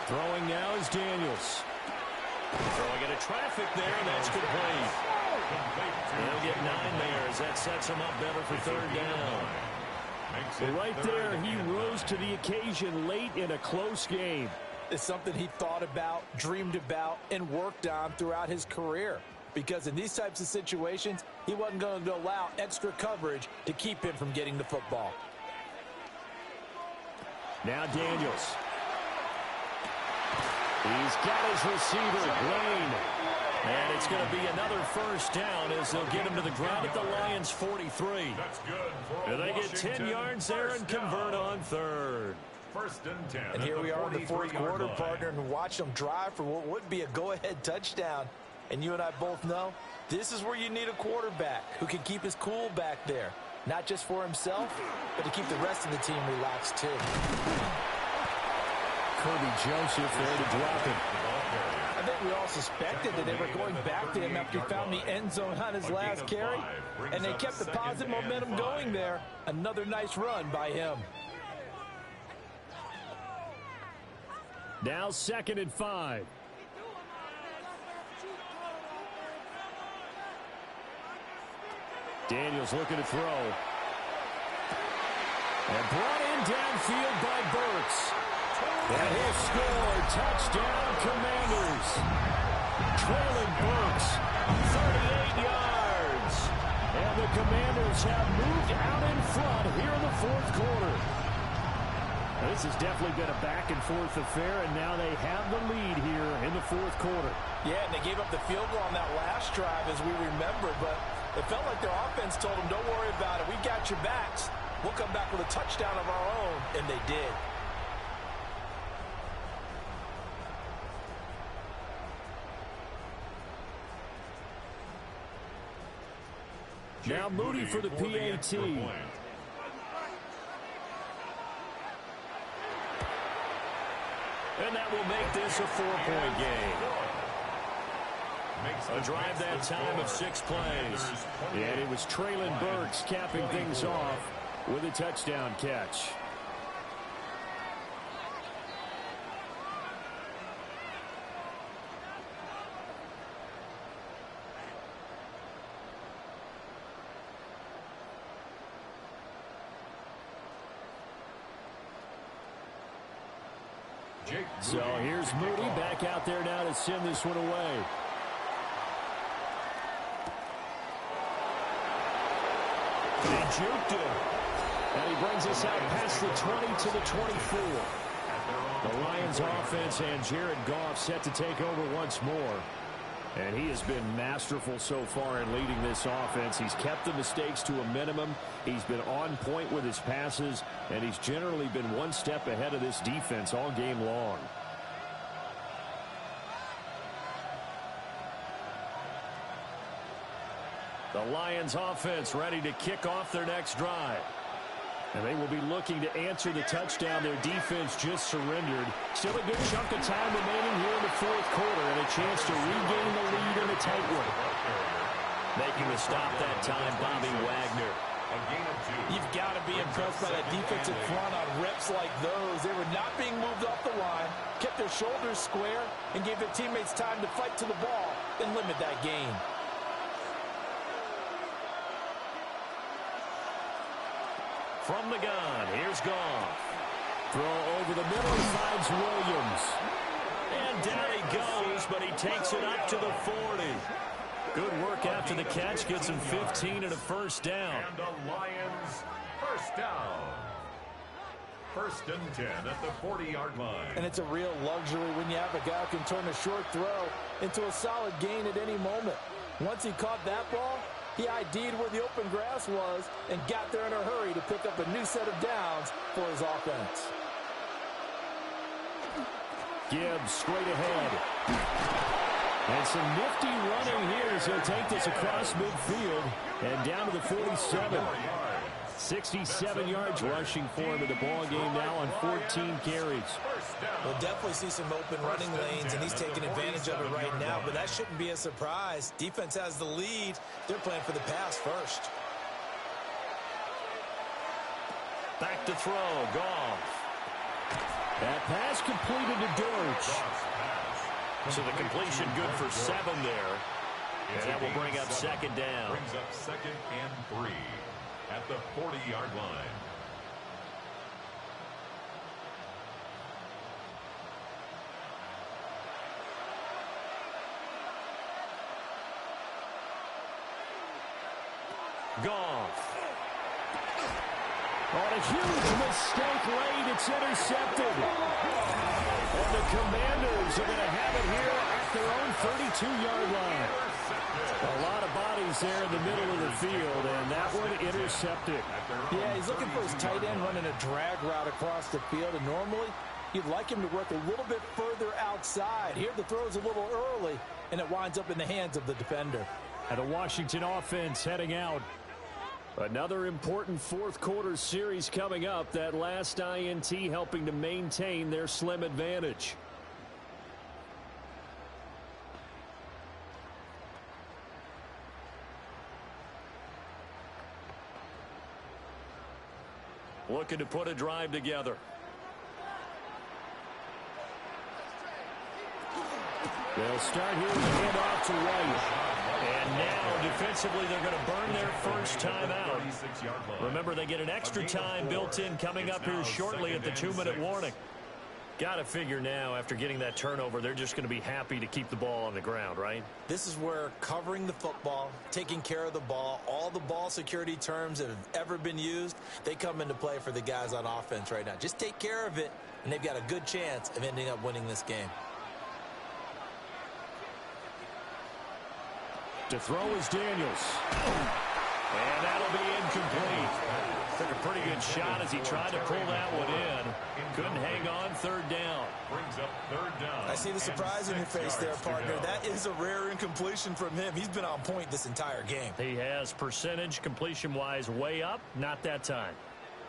Throwing now is Daniels. Throwing into traffic there, and that's complete. He'll get 9 there as that sets him up better for 3rd down. Well, right there, he rose to the occasion late in a close game. It's something he thought about, dreamed about, and worked on throughout his career. Because in these types of situations, he wasn't going to allow extra coverage to keep him from getting the football. Now Daniels. He's got his receiver, Lane. And it's going to be another 1st down as they'll get him to the ground at the Lions' 43. That's good for and they get 10 yards there and convert on 3rd. 1st and 10. And here we are in the 4th quarter, partner, and watch them drive for what would be a go-ahead touchdown. And you and I both know this is where you need a quarterback who can keep his cool back there. Not just for himself, but to keep the rest of the team relaxed too. Kirby Joseph there to drop him. I think we all suspected that they were going back to him after he found the end zone on his last carry. And they kept the positive momentum going there. Another nice run by him. Now 2nd and 5. Daniels looking to throw. And brought in downfield by Burks. And he'll score. Touchdown, Commanders. Traylon Burks, 38 yards. And the Commanders have moved out in front here in the fourth quarter. This has definitely been a back-and-forth affair, and now they have the lead here in the fourth quarter. Yeah, and they gave up the field goal on that last drive, as we remember, but it felt like their offense told them, don't worry about it. We got your backs. We'll come back with a touchdown of our own, and they did. Now Moody for the PAT. And that will make this a 4-point game. A drive that time of 6 plays. And it was Traylon Burks capping things off with a touchdown catch. So here's Moody back out there now to send this one away. He juked him. And he brings us out past the 20 to the 24. The Lions offense and Jared Goff set to take over once more. And he has been masterful so far in leading this offense. He's kept the mistakes to a minimum. He's been on point with his passes, and he's generally been one step ahead of this defense all game long. The Lions offense ready to kick off their next drive. And they will be looking to answer the touchdown their defense just surrendered. Still a good chunk of time remaining here in the fourth quarter and a chance to regain the lead in a tight one. Making the stop that time, Bobby Wagner. You've got to be impressed by that defensive front on reps like those. They were not being moved off the line, kept their shoulders square, and gave their teammates time to fight to the ball and limit that gain. From the gun, here's Goff. Throw over the middle, finds Williams. And down he goes, but he takes it up to the 40. Good work after the catch, gets him 15 and a first down. And the Lions first down. 1st and 10 at the 40-yard line. And it's a real luxury when you have a guy who can turn a short throw into a solid gain at any moment. Once he caught that ball, he ID'd where the open grass was and got there in a hurry to pick up a new set of downs for his offense. Gibbs straight ahead. And some nifty running here as he'll take this across midfield and down to the 47. 67 yards rushing for him in the ball game now on 14 carries. We'll definitely see some open running lanes, and he's taking advantage of it right now, but that shouldn't be a surprise. Defense has the lead. They're playing for the pass first. Back to throw, Goff. That pass completed to Dortch. So the completion good for 7 there. And that will bring up 2nd down. Brings up 2nd and 3 at the 40-yard line. Goff. On a huge mistake late, it's intercepted. And the Commanders are going to have it here at their own 32-yard line. A lot of bodies there in the middle of the field, and that one intercepted. Yeah, he's looking for his tight end running a drag route across the field, and normally you'd like him to work a little bit further outside. Here the throw's a little early, and it winds up in the hands of the defender. And the Washington offense heading out. Another important fourth quarter series coming up. That last INT helping to maintain their slim advantage. Looking to put a drive together. They'll start here with a handoff to White. And now, defensively, they're going to burn their first time out. Remember, they get an extra time built in coming up here shortly at the 2-minute warning. Got to figure now, after getting that turnover, they're just going to be happy to keep the ball on the ground, right? This is where covering the football, taking care of the ball, all the ball security terms that have ever been used, they come into play for the guys on offense right now. Just take care of it, and they've got a good chance of ending up winning this game. To throw is Daniels. And that'll be incomplete. Took a pretty good shot as he tried to pull that one in. Couldn't hang on, third down. Brings up third down. I see the surprise in your face there, partner. That is a rare incompletion from him. He's been on point this entire game. He has percentage completion-wise way up, not that time.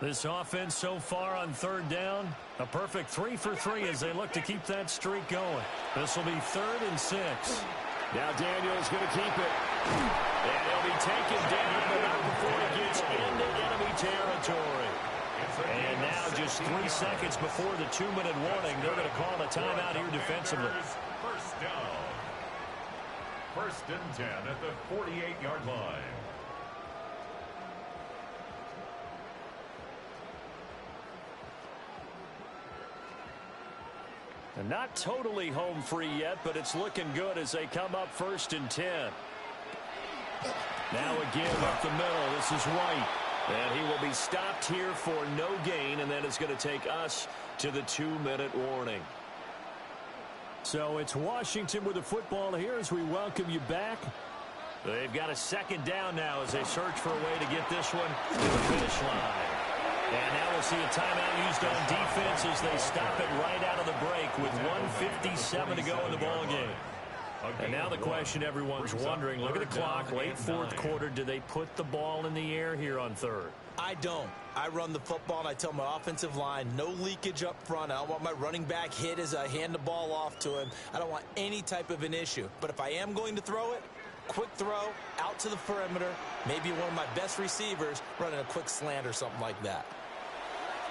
This offense so far on third down, a perfect 3 for 3 as they look to keep that streak going. This will be 3rd and 6. Now Daniels going to keep it. And he'll be taken down, but not before he gets into enemy territory. And now just 3 seconds before the 2-minute warning, they're going to call a timeout here defensively. First down. 1st and 10 at the 48-yard line. And not totally home free yet, but it's looking good as they come up 1st and 10. Now again up the middle. This is White. And he will be stopped here for no gain, and then it's going to take us to the 2-minute warning. So it's Washington with the football here as we welcome you back. They've got a 2nd down now as they search for a way to get this one to the finish line. And now we'll see a timeout used on defense as they stop it right out of the break with 1:57 to go in the ballgame. And now the question everyone's wondering, look at the clock, late 4th quarter, do they put the ball in the air here on 3rd? I don't. I run the football, and I tell my offensive line, no leakage up front. I don't want my running back hit as I hand the ball off to him. I don't want any type of an issue. But if I am going to throw it, quick throw, out to the perimeter, maybe one of my best receivers running a quick slant or something like that.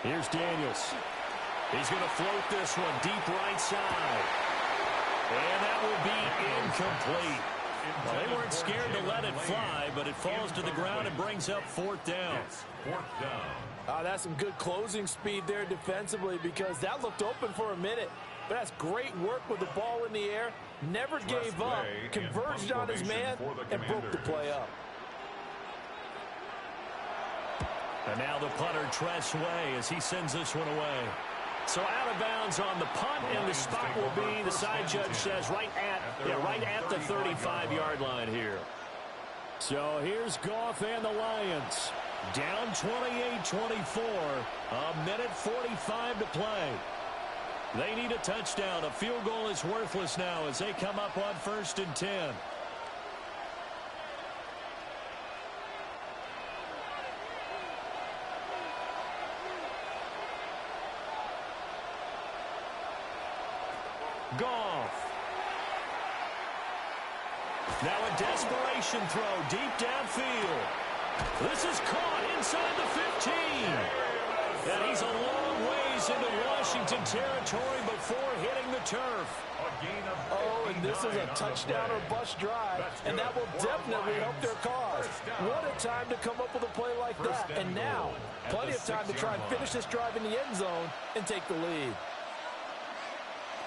Here's Daniels. He's going to float this one deep right side. And that will be incomplete. Well, they weren't scared to let it fly, but it falls to the ground and brings up 4th down. 4th down. That's some good closing speed there defensively because that looked open for a minute. But that's great work with the ball in the air. Never gave up, converged on his man, and broke the play up. And now the punter, Tress Way, as he sends this one away. So out of bounds on the punt, and the spot will be, the side judge says, right at the 35-yard line here. So here's Goff and the Lions. Down 28-24, a minute 45 to play. They need a touchdown. A field goal is worthless now as they come up on 1st and 10. Goff. Now a desperation throw deep downfield. This is caught inside the 15. And he's a long ways into Washington territory before hitting the turf. Oh, and this is a touchdown or bust drive, and that will definitely help their cause. What a time to come up with a play like that. And now, plenty of time to try and finish this drive in the end zone and take the lead.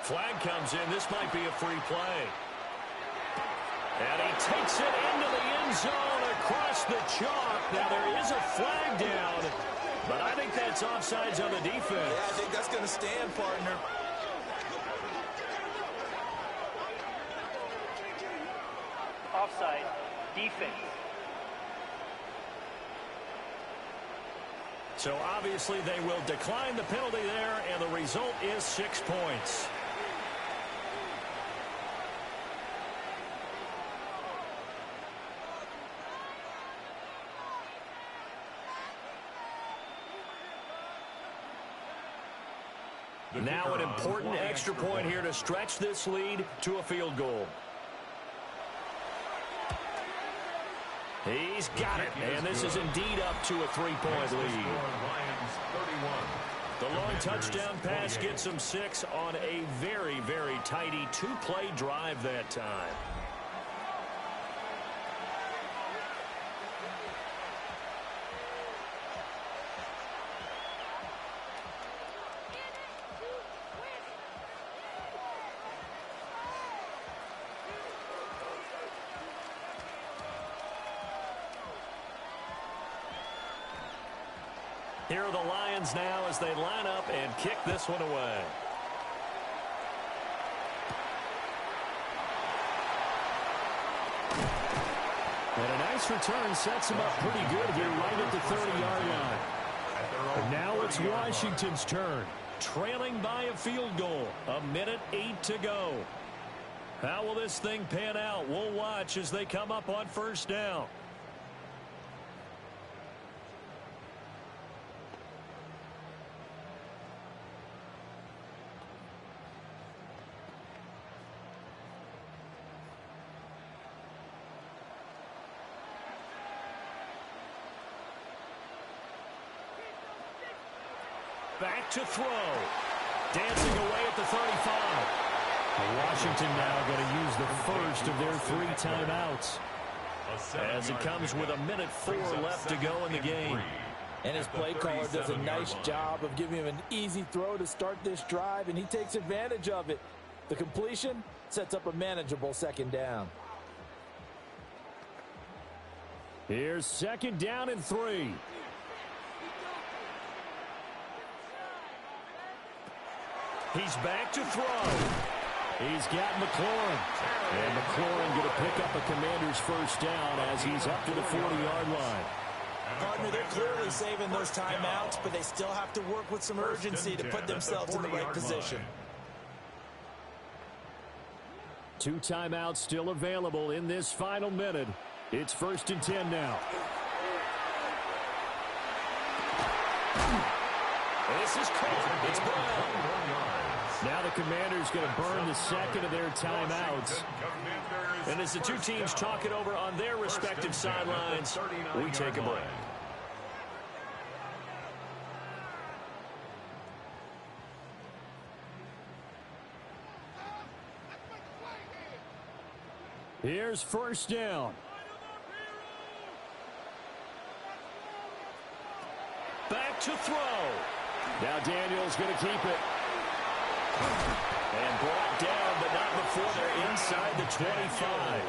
Flag comes in. This might be a free play. And he takes it into the end zone across the chalk. Now there is a flag down, but I think that's offsides on the defense. Yeah, I think that's going to stand, partner. Offside, defense. So obviously they will decline the penalty there, and the result is 6 points. Now an important extra point here to stretch this lead to a field goal. He's got it, and this is indeed up to a 3-point lead. The long touchdown pass gets them 6 on a very, very tidy 2-play drive that time. Here are the Lions now as they line up and kick this one away. And a nice return sets him up pretty good here right at the 30-yard line. And now it's Washington's turn, trailing by a field goal. 1:08 to go. How will this thing pan out? We'll watch as they come up on first down. Back to throw. Dancing away at the 35. Washington now going to use the first of their 3 timeouts. As it comes with 1:04 left to go in the game. And his play caller does a nice job of giving him an easy throw to start this drive, and he takes advantage of it. The completion sets up a manageable second down. Here's second down and 3. He's back to throw. He's got McLaurin. And McLaurin going to pick up a Commander's first down as he's up to the 40-yard line. Partner, they're clearly saving those timeouts, but they still have to work with some urgency to put themselves in the right position. 2 timeouts still available in this final minute. It's 1st and 10 now. This is caught. It's Brown. Now the Commanders going to burn the second of their timeouts. And as the two teams talk it over on their respective sidelines, we take a break. Here's first down. Back to throw. Now Daniels going to keep it. And brought down, but not before they're inside the 25.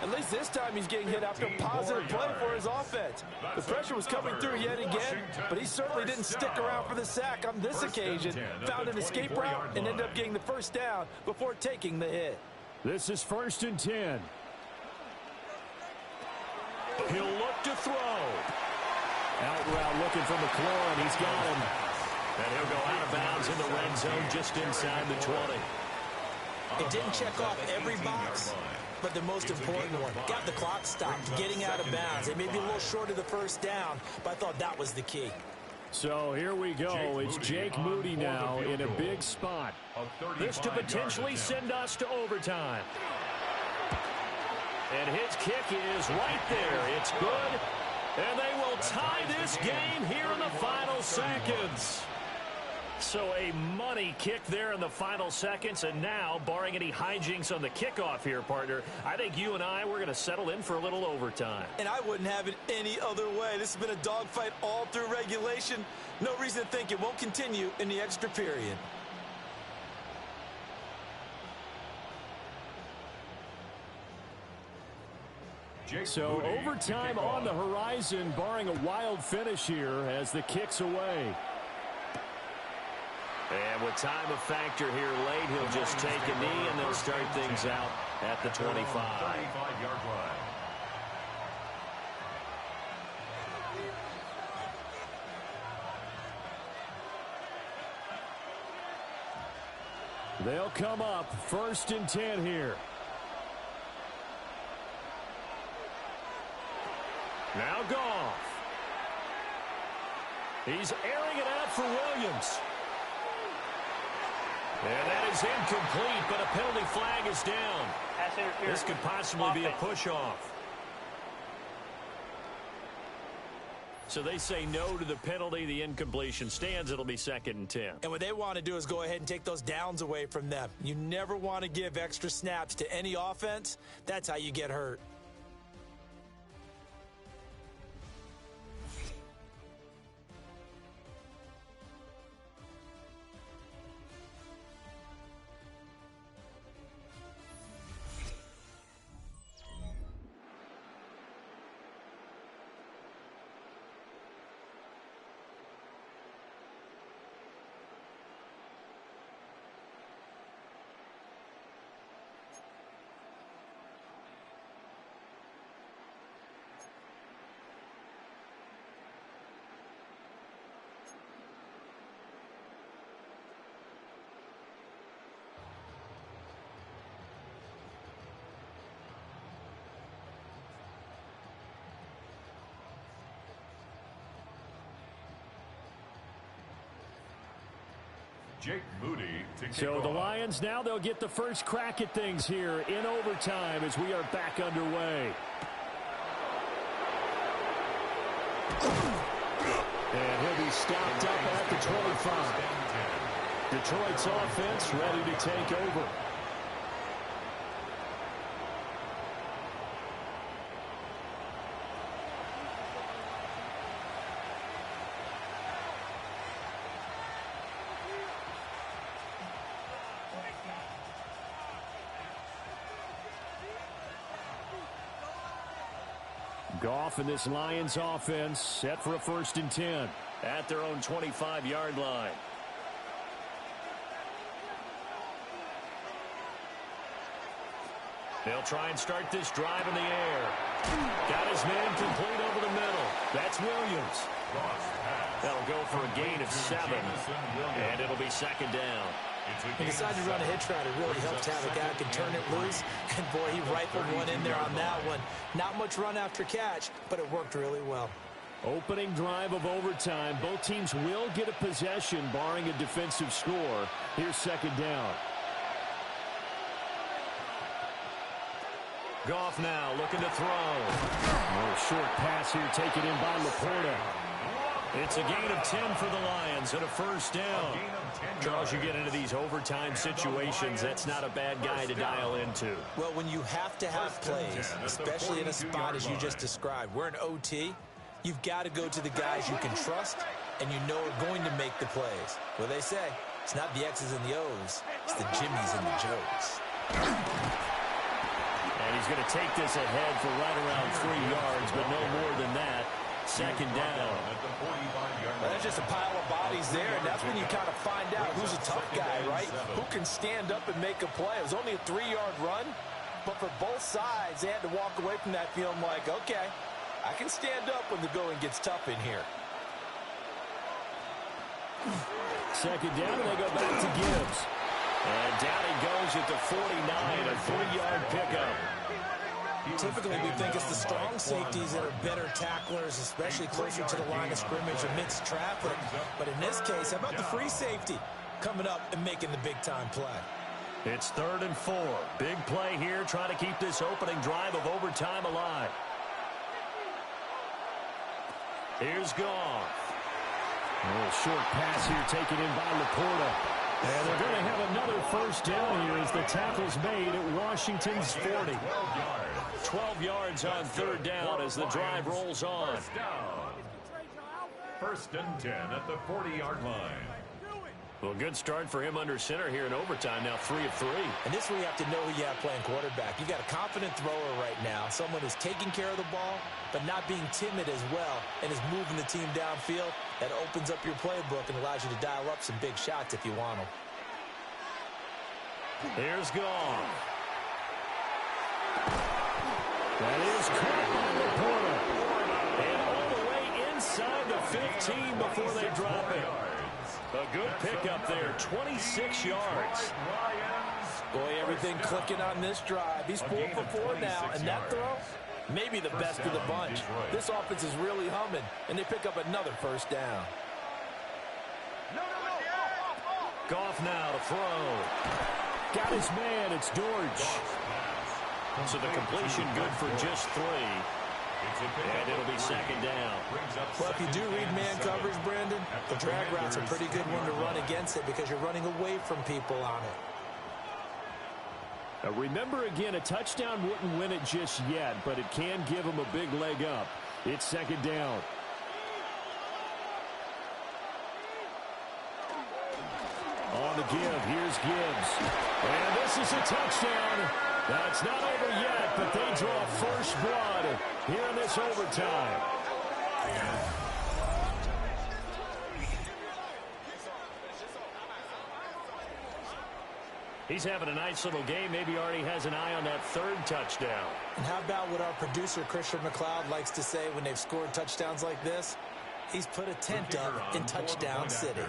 At least this time he's getting hit after a positive play for his offense. The pressure was coming through yet again, but he certainly didn't stick around for the sack on this occasion. Found an escape route and ended up getting the first down before taking the hit. This is 1st and 10. He'll look to throw. Out route looking for McLaurin. He's got him. And he'll go out of bounds in the red zone just inside the 20. It didn't check off every box, but the most important one. Got the clock stopped, getting out of bounds. It may be a little short of the first down, but I thought that was the key. So here we go. It's Jake Moody now in a big spot. This to potentially send us to overtime. And his kick is right there. It's good. And they will tie this game here in the final seconds. So a money kick there in the final seconds. And now, barring any hijinks on the kickoff here, partner, I think you and I, we're going to settle in for a little overtime. And I wouldn't have it any other way. This has been a dogfight all through regulation. No reason to think it won't continue in the extra period. So overtime on the horizon, barring a wild finish here as the kick's away. And with time a factor here late, he'll just take a knee and they'll start things out at the 25. 25-yard line. They'll come up 1st and 10 here. Now Goff. He's airing it out for Williams. And that is incomplete, but a penalty flag is down. This could possibly be a push-off. So they say no to the penalty. The incompletion stands. It'll be 2nd and 10. And what they want to do is go ahead and take those downs away from them. You never want to give extra snaps to any offense. That's how you get hurt. Jake Moody to kick So off. the Lions now, they'll get the first crack at things here in overtime as we are back underway. And he'll be stopped up at the 25. Detroit's offense ready to take over. Goff and this Lions offense set for a 1st and 10 at their own 25-yard line. They'll try and start this drive in the air. Got his man complete over the middle. That's Williams. That'll go for a gain of 7, and it'll be 2nd down. He decided to run a hitch route. It really helped to have a guy who can turn it loose. And, boy, he rifled one in there on that one. Not much run after catch, but it worked really well. Opening drive of overtime. Both teams will get a possession, barring a defensive score. Here's 2nd down. Goff now looking to throw. A short pass here taken in by Laporta. It's a gain of 10 for the Lions and a 1st down. Charles, you get into these overtime situations, that's not a bad guy to dial into. Well, when you have to have plays, especially in a spot as you just described, we're in OT, you've got to go to the guys you can trust and you know are going to make the plays. Well, they say, it's not the X's and the O's, it's the Jimmies and the Joes. And he's going to take this ahead for right around 3 yards, but no more than that. 2nd down. Well, there's just a pile of bodies there, and that's when you kind of find out who's a tough guy, right? Who can stand up and make a play. It was only a 3-yard run, but for both sides, they had to walk away from that feeling like, okay, I can stand up when the going gets tough in here. 2nd down, and they go back to Gibbs. And down he goes at the 49, a 3-yard pickup. Typically, we think it's the strong safeties that are better tacklers, especially closer to the line of scrimmage amidst traffic. But in this case, how about the free safety coming up and making the big-time play? It's 3rd and 4. Big play here, trying to keep this opening drive of overtime alive. Here's Goff. A little short pass here taken in by Laporta. And they're going to have another 1st down here as the tackle's made at Washington's 40. 12 yards on 3rd down as the drive rolls on. 1st and 10 at the 40-yard line. Well, good start for him under center here in overtime. Now 3 of 3. And this is where you have to know who you have playing quarterback. You got a confident thrower right now, someone who's taking care of the ball, but not being timid as well, and is moving the team downfield. That opens up your playbook and allows you to dial up some big shots if you want them. Here's Goff. That is caught by Laporta. And all the way inside the 15 before they drop it. A good pickup there, 26 yards. Boy, everything clicking on this drive. He's 4 for 4 now, and that throw, maybe the best of the bunch. This offense is really humming, and they pick up another 1st down. Goff now to throw. Got his man, it's Dortch. So the completion good for just 3. And it'll be 2nd down. Well, if you do read man coverage, Brandon, the drag route's a pretty good one to run against it because you're running away from people on it. Remember, again, a touchdown wouldn't win it just yet, but it can give them a big leg up. It's 2nd down. On the give, here's Gibbs. And this is a touchdown. That's not over yet, but they draw first blood here in this overtime. He's having a nice little game. Maybe already has an eye on that 3rd touchdown. And how about what our producer, Christian McLeod, likes to say when they've scored touchdowns like this? He's put a tent up in Touchdown City.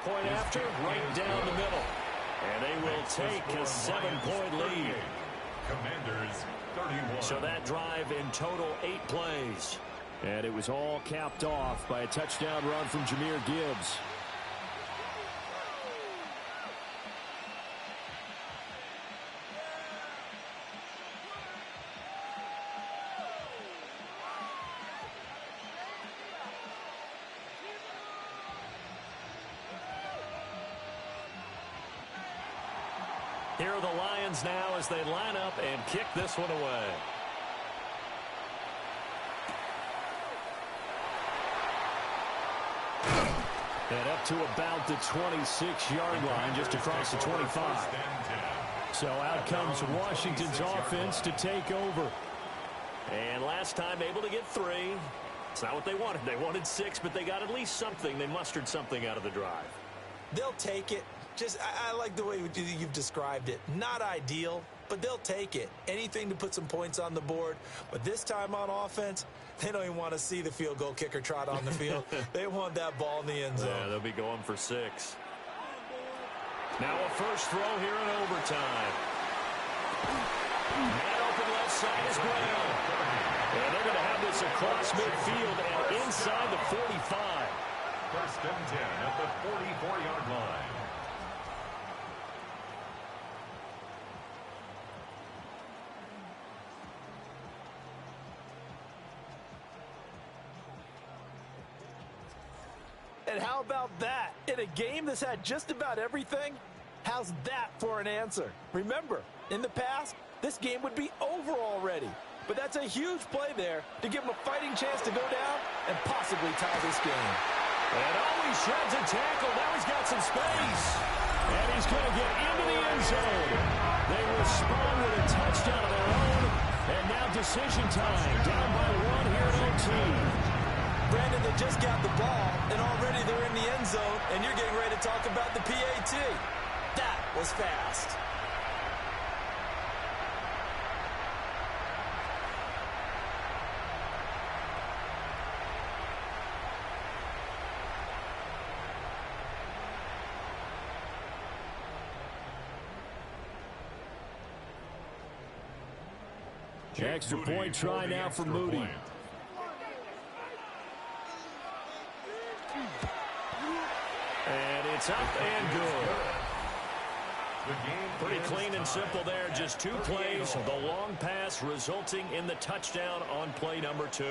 Point after, right down the middle. And they will take a 7-point lead. Commanders 31. So that drive in total 8 plays. And it was all capped off by a touchdown run from Jahmyr Gibbs. Here are the Lions now as they line up and kick this one away. And up to about the 26-yard line, just across the 25. So out comes Washington's offense to take over. And last time able to get 3. It's not what they wanted. They wanted 6, but they got at least something. They mustered something out of the drive. They'll take it. I like the way you've described it. Not ideal, but they'll take it. Anything to put some points on the board. But this time on offense, they don't even want to see the field goal kicker trot on the field. They want that ball in the end zone. Yeah, they'll be going for 6. Now a first throw here in overtime. Man open left side is Brown. And they're going to have this across midfield and inside the 45. First and 10 at the 44-yard line. And how about that? In a game that's had just about everything, how's that for an answer? Remember, in the past, this game would be over already. But that's a huge play there to give him a fighting chance to go down and possibly tie this game. And always shreds a tackle. Now he's got some space. And he's going to get into the end zone. They respond with a touchdown of their own. And now decision time. Down by 1 here at OT. Brandon, they just got the ball, and already they're in the end zone, and you're getting ready to talk about the PAT. That was fast. Extra point try now for Moody. And it's up and good. Pretty clean and simple there. Just 2 plays. The long pass resulting in the touchdown on play number 2.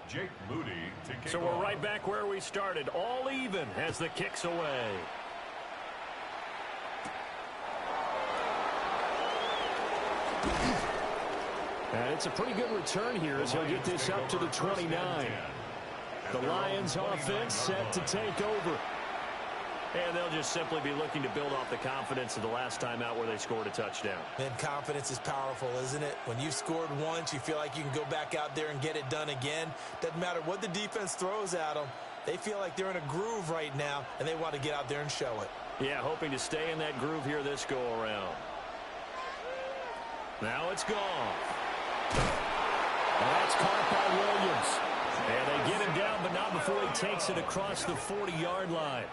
Jake Moody to kick So we're off. right back where we started. All even as the kick's away. And it's a pretty good return here as he'll get this up to the 29. The Lions offense set to take over. And they'll just simply be looking to build off the confidence of the last time out where they scored a touchdown. Man, confidence is powerful, isn't it? When you've scored once, you feel like you can go back out there and get it done again. Doesn't matter what the defense throws at them. They feel like they're in a groove right now, and they want to get out there and show it. Yeah, hoping to stay in that groove here this go-around. Now it's gone. And that's caught by Williams. And they get him down, but not before he takes it across the 40-yard line.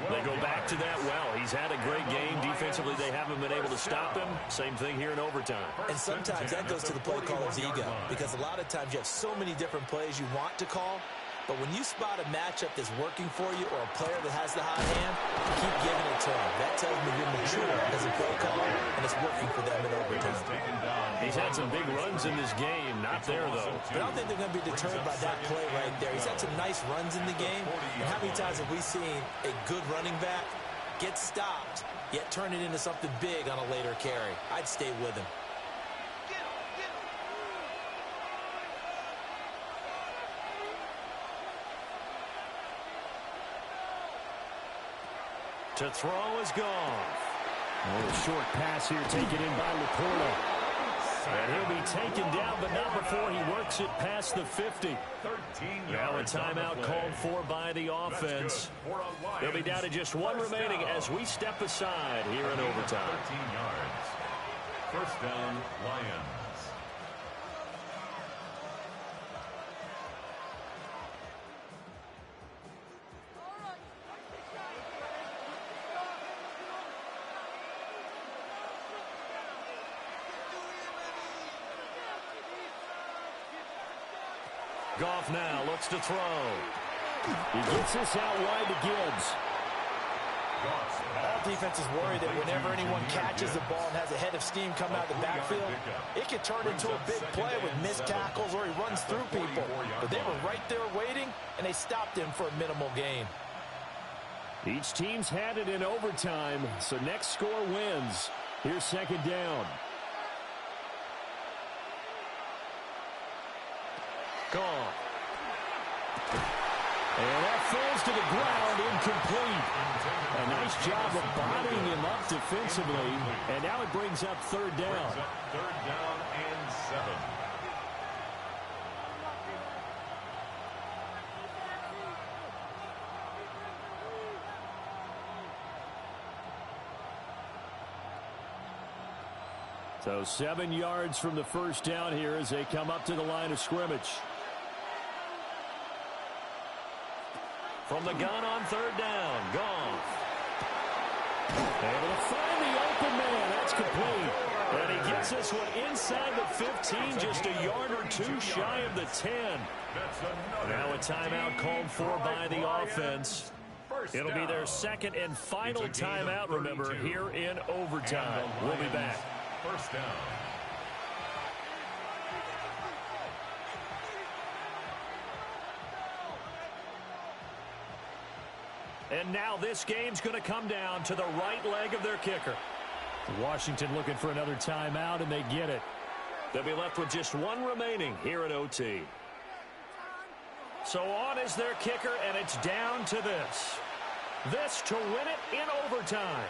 They go back to that well. He's had a great game. Defensively, they haven't been able to stop him. Same thing here in overtime. And sometimes that goes to the play caller's ego, because a lot of times you have so many different plays you want to call, but when you spot a matchup that's working for you or a player that has the hot hand, keep giving it to him. That tells me you're mature as a play caller, and it's working for them in overtime. He's had some big runs in this game. Not there, though. But I don't think they're going to be deterred by that play right there. He's had some nice runs in the game. And how many times have we seen a good running back get stopped, yet turn it into something big on a later carry? I'd stay with him. To throw is gone. A short pass here taken in by Laporta. And he'll be taken down, but not before he works it past the 50. Now a timeout called for by the offense. They'll be down to just one remaining as we step aside here in overtime. 13 yards. First down, Lions. Goff now looks to throw. He gets this out wide to Gibbs. All defenses worry that whenever anyone catches the ball and has a head of steam come out of the backfield, it can turn into a big play with missed tackles or he runs through people. But they were right there waiting, and they stopped him for a minimal gain. Each team's had it in overtime, so next score wins. Here's second down. Gone. And that falls to the ground, incomplete. A nice job of bodying him up defensively. And now it brings up third down. Third down and 7. So 7 yards from the first down here as they come up to the line of scrimmage. From the gun on third down, Goff. Able to find the open man. That's complete. And he gets this one inside the 15, just a yard or two shy of the 10. Now a timeout called for by the offense. It'll be their second and final timeout, remember, here in overtime. We'll be back. First down. And now this game's going to come down to the right leg of their kicker. Washington looking for another timeout, and they get it. They'll be left with just one remaining here at OT. So on is their kicker, and it's down to this. This to win it in overtime.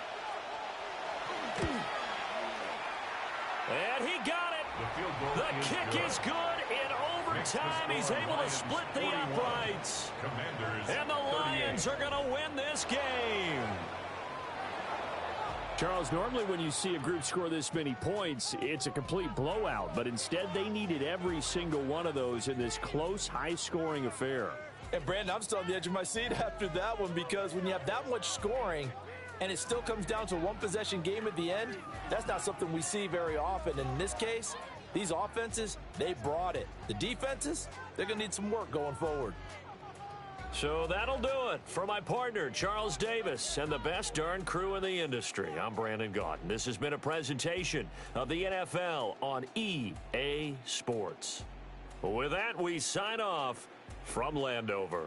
And he got it. The kick is good in overtime. He's able to split the uprights. And the Lions are going to win this game. Charles, normally when you see a group score this many points, it's a complete blowout. But instead, they needed every single one of those in this close, high-scoring affair. And, Brandon, I'm still on the edge of my seat after that one because when you have that much scoring and it still comes down to a one-possession game at the end, that's not something we see very often. And in this case, these offenses, they brought it. The defenses, they're going to need some work going forward. So that'll do it for my partner, Charles Davis, and the best darn crew in the industry. I'm Brandon Gaudin. This has been a presentation of the NFL on EA Sports. With that, we sign off from Landover.